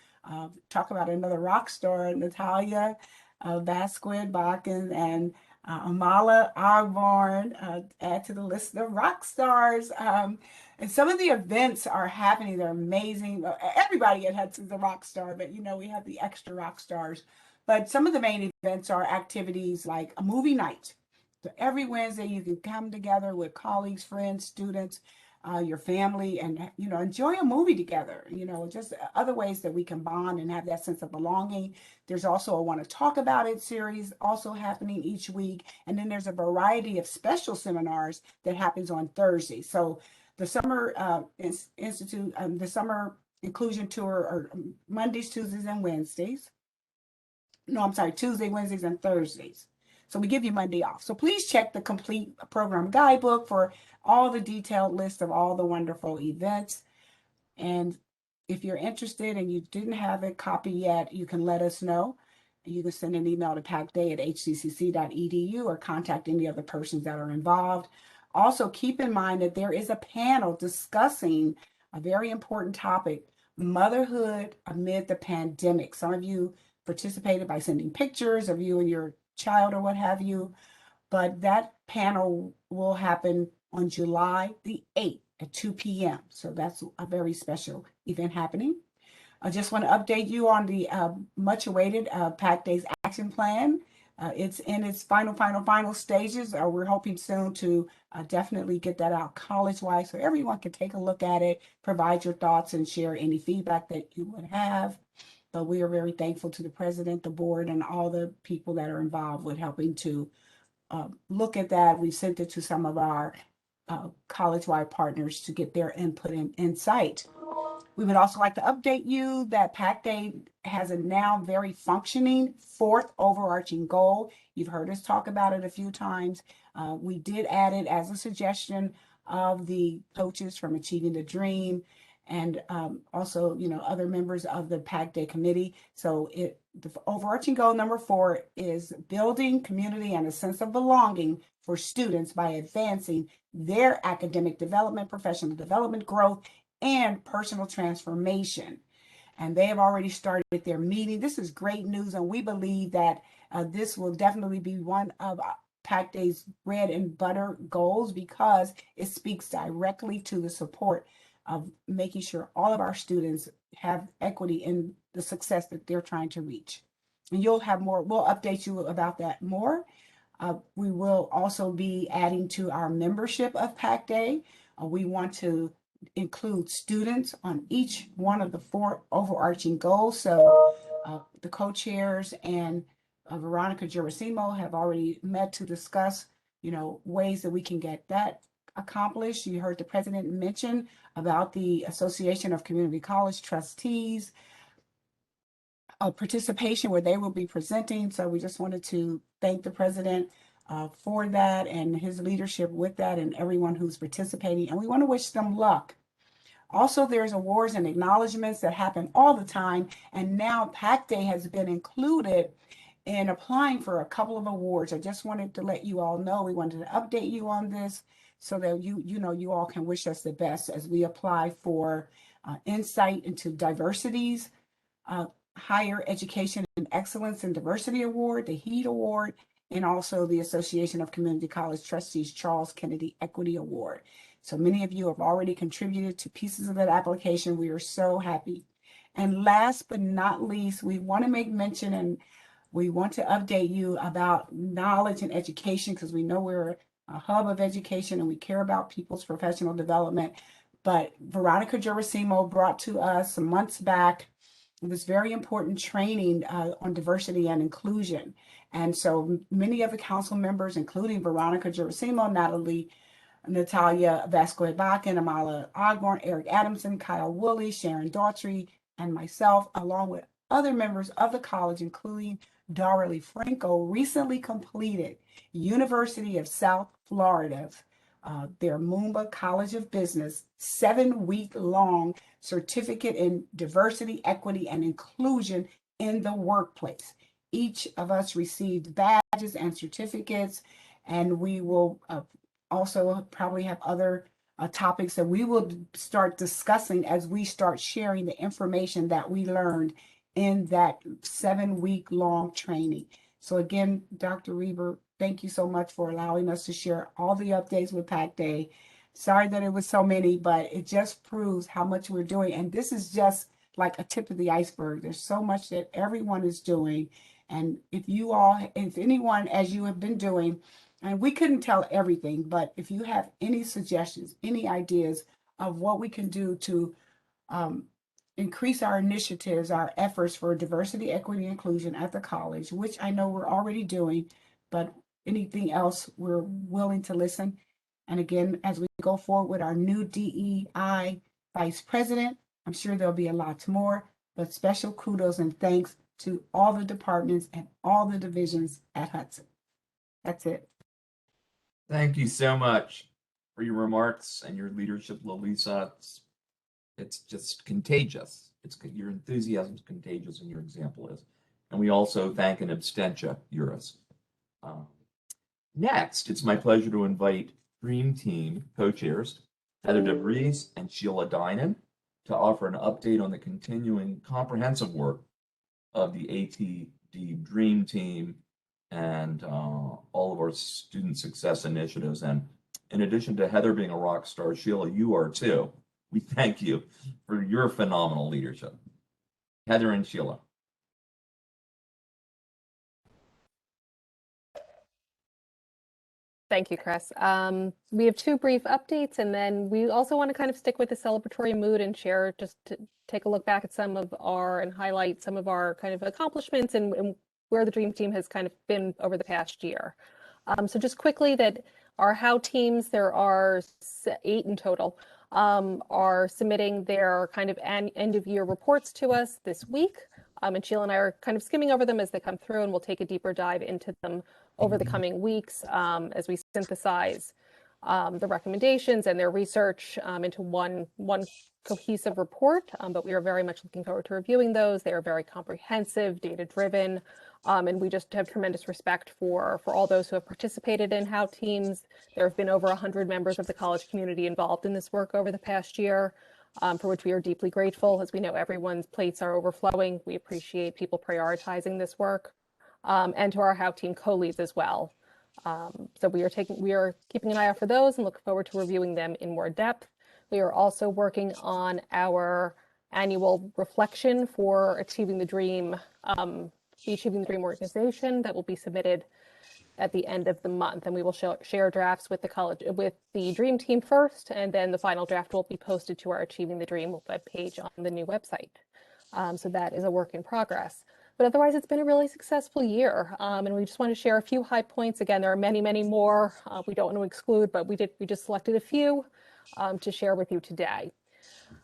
talk about another rock star, Natalia Vasquez Bakken and Amala Ogborn, add to the list of rock stars. And some of the events are happening. They're amazing. Everybody at Hudson's a rock star, but we have the extra rock stars. But some of the main events are activities like a movie night. So every Wednesday you can come together with colleagues, friends, students, your family, and enjoy a movie together. Just other ways that we can bond and have that sense of belonging. There's also a Want to Talk About It series also happening each week, and then there's a variety of special seminars that happens on Thursday. So the Summer Institute, the Summer Inclusion Tour are Mondays, Tuesdays, and Wednesdays. No, I'm sorry, Tuesday, Wednesdays, and Thursdays. So we give you Monday off. So please check the complete program guidebook for all the detailed list of all the wonderful events. And if you're interested and you didn't have a copy yet, you can let us know. You can send an email to pacday@hccc.edu or contact any of the persons that are involved. Also, keep in mind that there is a panel discussing a very important topic, motherhood amid the pandemic. Some of you participated by sending pictures of you and your child or what have you, but that panel will happen on July the 8th at 2 p.m. So that's a very special event happening. I just want to update you on the much awaited PAC Days action plan. It's in its final stages. We're hoping soon to definitely get that out college-wide so everyone can take a look at it, provide your thoughts, and share any feedback that you would have. But we are very thankful to the president, the board, and all the people that are involved with helping to look at that. We sent it to some of our college-wide partners to get their input and insight. We would also like to update you that PAC Day has a now very functioning fourth overarching goal. You've heard us talk about it a few times. We did add it as a suggestion of the coaches from Achieving the Dream and also, other members of the PAC Day committee. So the overarching goal number 4 is building community and a sense of belonging for students by advancing their academic development, professional development, growth, and personal transformation. And they have already started their meeting. This is great news, and we believe that this will definitely be one of PAC Day's bread and butter goals because it speaks directly to the support of making sure all of our students have equity in the success that they're trying to reach. And you'll have more, we'll update you about that more. We will also be adding to our membership of PAC Day. We want to include students on each one of the 4 overarching goals. So the co-chairs and Veronica Gerasimo have already met to discuss, ways that we can get that accomplished. You heard the president mention about the Association of Community College Trustees participation where they will be presenting. So we just wanted to thank the president for that and his leadership with that and everyone who's participating. And we want to wish them luck. Also, there's awards and acknowledgments that happen all the time. And now PAC Day has been included in applying for a couple of awards. I just wanted to let you all know, we wanted to update you on this so that you all can wish us the best as we apply for insight into diversities, Higher Education and Excellence in Diversity Award, the HEED Award, and also the Association of Community College Trustees Charles Kennedy Equity Award. So many of you have already contributed to pieces of that application. We are so happy. And last but not least, we want to make mention and we want to update you about knowledge and education because we know we're a hub of education and we care about people's professional development. But Veronica Gerasimo brought to us some months back this very important training on diversity and inclusion. And so many of the council members, including Veronica Gerasimo, Natalia Vasquez-Bakken, Amala Ogborn, Eric Adamson, Kyle Woolley, Sharon Daughtry, and myself, along with other members of the college, including Darrelly Franco, recently completed University of South Florida, their Moomba College of Business 7-week-long certificate in diversity, equity, and inclusion in the workplace. Each of us received badges and certificates, and we will also probably have other topics that we will start discussing as we start sharing the information that we learned in that 7-week-long training. So again, Dr. Reber, thank you so much for allowing us to share all the updates with PAC Day. Sorry that it was so many, but it just proves how much we're doing. And this is just like a tip of the iceberg. There's so much that everyone is doing. And if anyone, as you have been doing, and we couldn't tell everything, but if you have any suggestions, any ideas of what we can do to increase our initiatives, our efforts for diversity, equity, inclusion at the college, which I know we're already doing, but anything else, we're willing to listen. And again, as we go forward with our new DEI vice president, I'm sure there'll be a lot more, but special kudos and thanks to all the departments and all the divisions at Hudson. That's it. Thank you so much for your remarks and your leadership, Lalisa. It's just contagious. Your enthusiasm is contagious, and your example is. And we also thank an abstentia, Eurus. Next, it's my pleasure to invite Dream Team co-chairs Heather DeVries and Sheila Dinan to offer an update on the continuing comprehensive work of the ATD Dream Team and all of our student success initiatives. And in addition to Heather being a rock star, Sheila, you are too. We thank you for your phenomenal leadership. Heather and Sheila. Thank you, Chris. We have two brief updates, and then we also want to kind of stick with the celebratory mood and share, just to take a look back at some of our and highlight some of our kind of accomplishments and where the Dream Team has kind of been over the past year. So just quickly, that our HOW teams, there are 8 in total, are submitting their kind of end of year reports to us this week. And Sheila and I are kind of skimming over them as they come through, and we'll take a deeper dive into them over the coming weeks as we synthesize the recommendations and their research into one cohesive report. But we are very much looking forward to reviewing those. They are very comprehensive, data-driven, and we just have tremendous respect for all those who have participated in HOW teams. There have been over 100 members of the college community involved in this work over the past year, for which we are deeply grateful. As we know, everyone's plates are overflowing. We appreciate people prioritizing this work, and to our HOW team co-leads as well. So we are keeping an eye out for those and look forward to reviewing them in more depth. We are also working on our annual reflection for Achieving the Dream, the Achieving the Dream organization, that will be submitted at the end of the month, and we will share drafts with the college, with the Dream Team first, and then the final draft will be posted to our Achieving the Dream webpage on the new website. So that is a work in progress. But otherwise, it's been a really successful year, and we just want to share a few high points. Again, there are many, many more we don't want to exclude, but we just selected a few to share with you today.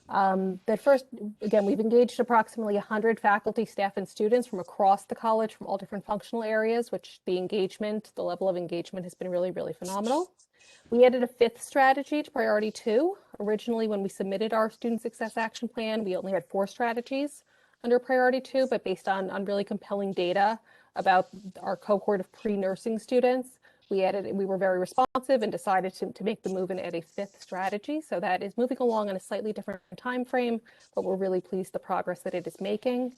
That first, again, we've engaged approximately 100 faculty, staff, and students from across the college from all different functional areas, which the level of engagement has been really, really phenomenal. We added a 5th strategy to priority 2. Originally, when we submitted our student success action plan, we only had 4 strategies under priority 2, but based on really compelling data about our cohort of pre-nursing students, we were very responsive and decided to make the move and add a 5th strategy. So that is moving along in a slightly different time frame, but we're really pleased the progress that it is making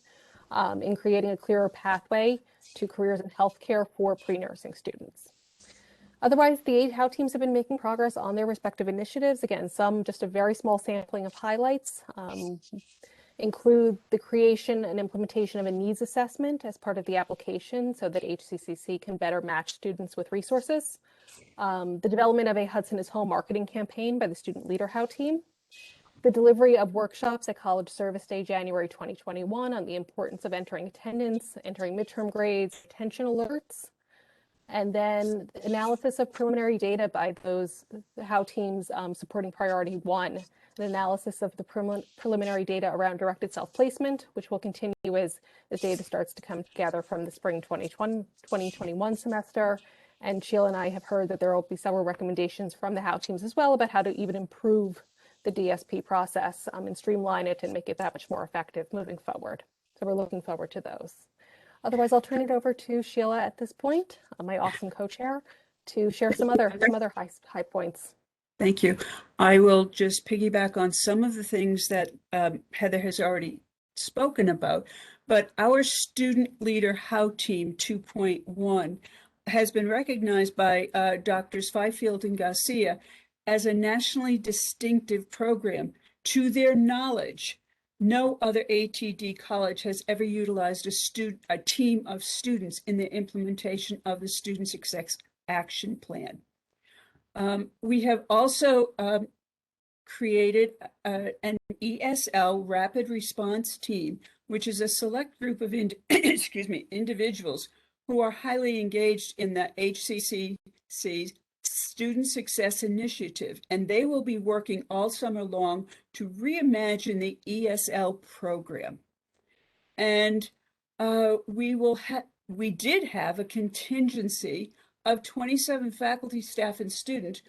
in creating a clearer pathway to careers in healthcare for pre-nursing students. Otherwise, the 8 HOW teams have been making progress on their respective initiatives. Again, some just a very small sampling of highlights. Include the creation and implementation of a needs assessment as part of the application so that HCCC can better match students with resources. The development of a Hudson is Home marketing campaign by the Student Leader HOW team. The delivery of workshops at College Service Day, January 2021, on the importance of entering attendance, entering midterm grades, attention alerts. And then analysis of preliminary data by those HOW teams supporting priority 1. An analysis of the preliminary data around directed self-placement, which will continue as data starts to come together from the spring 2021 semester. And Sheila and I have heard that there will be several recommendations from the HOW teams as well about how to even improve the DSP process and streamline it and make it that much more effective moving forward. So we're looking forward to those. Otherwise, I'll turn it over to Sheila at this point, my awesome co-chair, to share some other high points. Thank you. I will just piggyback on some of the things that Heather has already spoken about, but our Student Leader HOW Team 2.1 has been recognized by Drs. Fifield and Garcia as a nationally distinctive program. To their knowledge, no other ATD college has ever utilized a team of students in the implementation of the Student Success Action Plan. We have also created an ESL Rapid Response Team, which is a select group of individuals who are highly engaged in the HCCC Student Success Initiative, and they will be working all summer long to reimagine the ESL program. And we did have a contingency of 27 faculty, staff, and students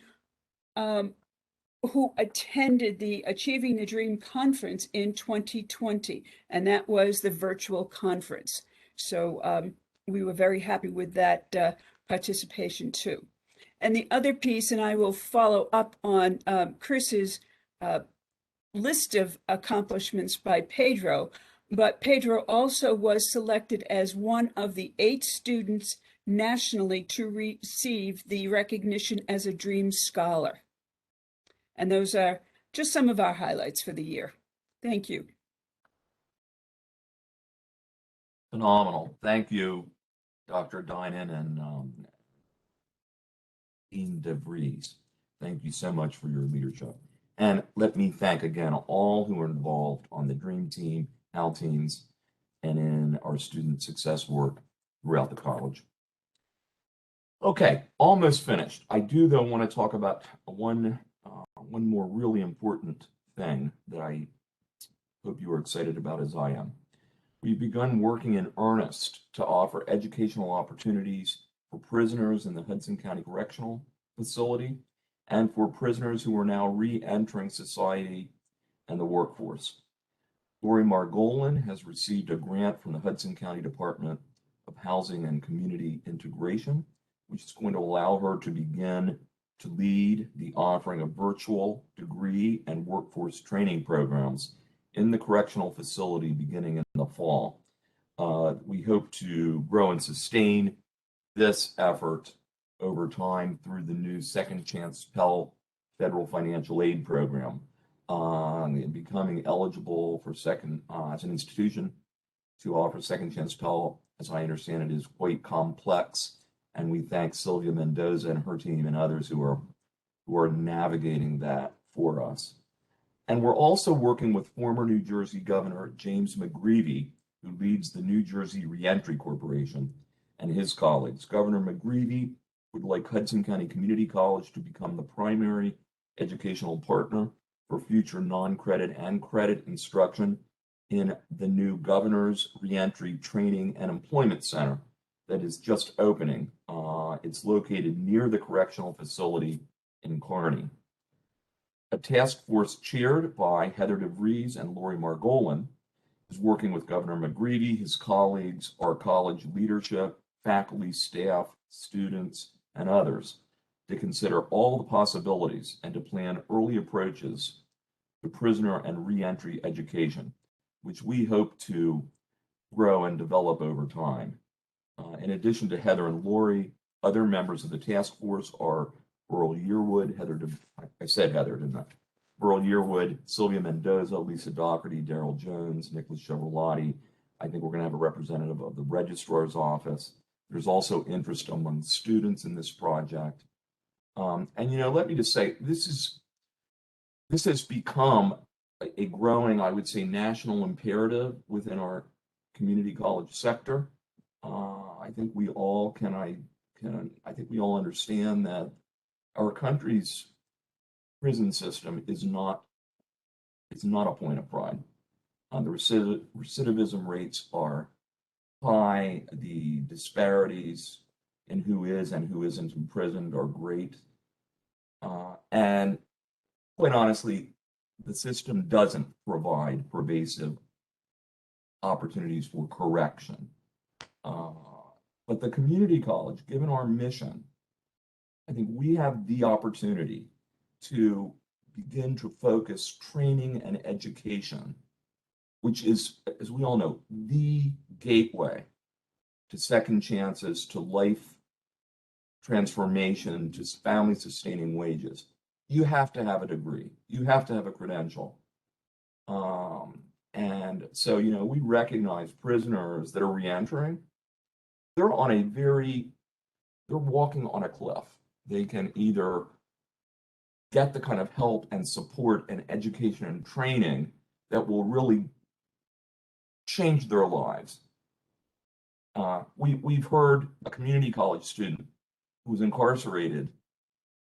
who attended the Achieving the Dream conference in 2020, and that was the virtual conference. So we were very happy with that participation too. And the other piece, and I will follow up on Chris's list of accomplishments by Pedro, but Pedro also was selected as one of the 8 students nationally to receive the recognition as a Dream Scholar. And those are just some of our highlights for the year. Thank you. Phenomenal. Thank you, Dr. Dinan and Dean DeVries. Thank you so much for your leadership. And let me thank again all who are involved on the Dream Team, HAL teams, and in our student success work throughout the college. Okay, almost finished. I do, though, want to talk about one more really important thing that I hope you are excited about as I am. We've begun working in earnest to offer educational opportunities for prisoners in the Hudson County Correctional Facility and for prisoners who are now re-entering society and the workforce. Lori Margolin has received a grant from the Hudson County Department of Housing and Community Integration, which is going to allow her to begin to lead the offering of virtual degree and workforce training programs in the correctional facility beginning in the fall. We hope to grow and sustain this effort over time through the new Second Chance Pell federal financial aid program. Becoming eligible for as an institution to offer Second Chance Pell, as I understand it, is quite complex. And we thank Sylvia Mendoza and her team and others who are navigating that for us. And we're also working with former New Jersey Governor James McGreevey, who leads the New Jersey Reentry Corporation, and his colleagues. Governor McGreevey would like Hudson County Community College to become the primary educational partner for future non-credit and credit instruction in the new Governor's Reentry Training and Employment Center that is just opening. It's located near the correctional facility in Kearney. A task force chaired by Heather DeVries and Lori Margolin is working with Governor McGreevey, his colleagues, our college leadership, faculty, staff, students, and others to consider all the possibilities and to plan early approaches to prisoner and reentry education, which we hope to grow and develop over time. In addition to Heather and Lori, other members of the task force are Burl Yearwood, I said Heather, didn't I? Burl Yearwood, Sylvia Mendoza, Lisa Doherty, Daryl Jones, Nicholas Chevroletti. I think we're going to have a representative of the registrar's office. There's also interest among students in this project. And let me just say, this has become a growing, I would say, national imperative within our community college sector. I think we all understand that our country's prison system is not a point of pride. The recidivism rates are high. The disparities in who is and who isn't imprisoned are great. And quite honestly, the system doesn't provide pervasive opportunities for correction. But the community college, given our mission, I think we have the opportunity to begin to focus training and education, which is, as we all know, the gateway to second chances, to life transformation, to family sustaining wages. You have to have a degree. You have to have a credential. And so, we recognize prisoners that are reentering. They're walking on a cliff. They can either get the kind of help and support and education and training that will really change their lives. We've heard a community college student who was incarcerated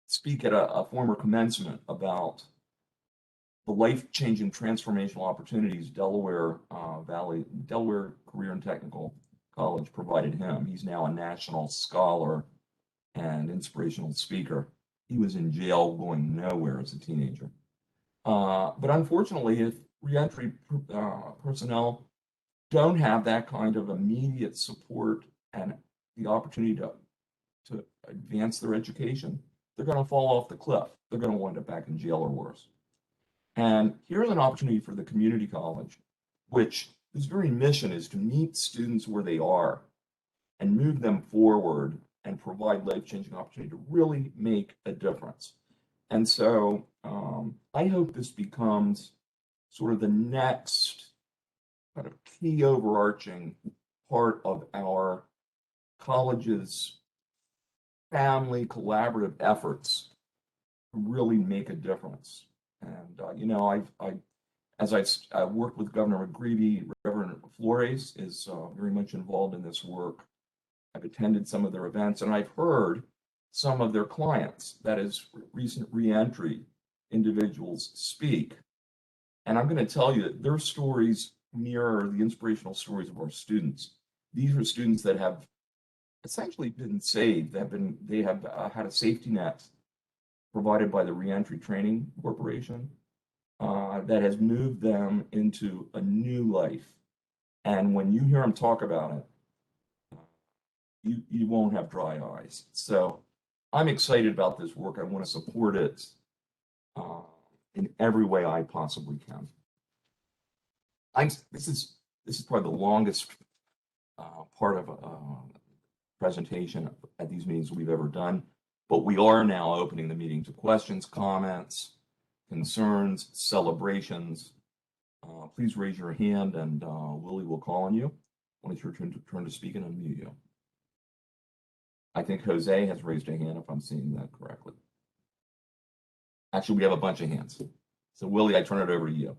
speak at a former commencement about the life-changing transformational opportunities Delaware Career and Technical College provided him. He's now a national scholar and inspirational speaker. He was in jail going nowhere as a teenager. But unfortunately, if reentry personnel don't have that kind of immediate support and the opportunity to advance their education, they're going to fall off the cliff. They're going to wind up back in jail or worse. And here's an opportunity for the community college, which its very mission is to meet students where they are and move them forward and provide life-changing opportunity to really make a difference. And so I hope this becomes sort of the next kind of key overarching part of our college's family collaborative efforts really make a difference. And you know, I've worked with Governor McGreevey. Reverend Flores is very much involved in this work. I've attended some of their events, and I've heard some of their clients, that is, recent reentry individuals, speak. And I'm going to tell you that their stories mirror the inspirational stories of our students. These are students that have essentially been saved. They have had a safety net provided by the Reentry Training Corporation that has moved them into a new life. And when you hear them talk about it, you won't have dry eyes. So I'm excited about this work. I want to support it in every way I possibly can. This is probably the longest part of a presentation at these meetings we've ever done, but we are now opening the meeting to questions, comments, concerns, celebrations. Please raise your hand and Willie will call on you when it's your turn to speak and unmute you. I think Jose has raised a hand if I'm seeing that correctly. Actually, we have a bunch of hands. So Willie, I turn it over to you.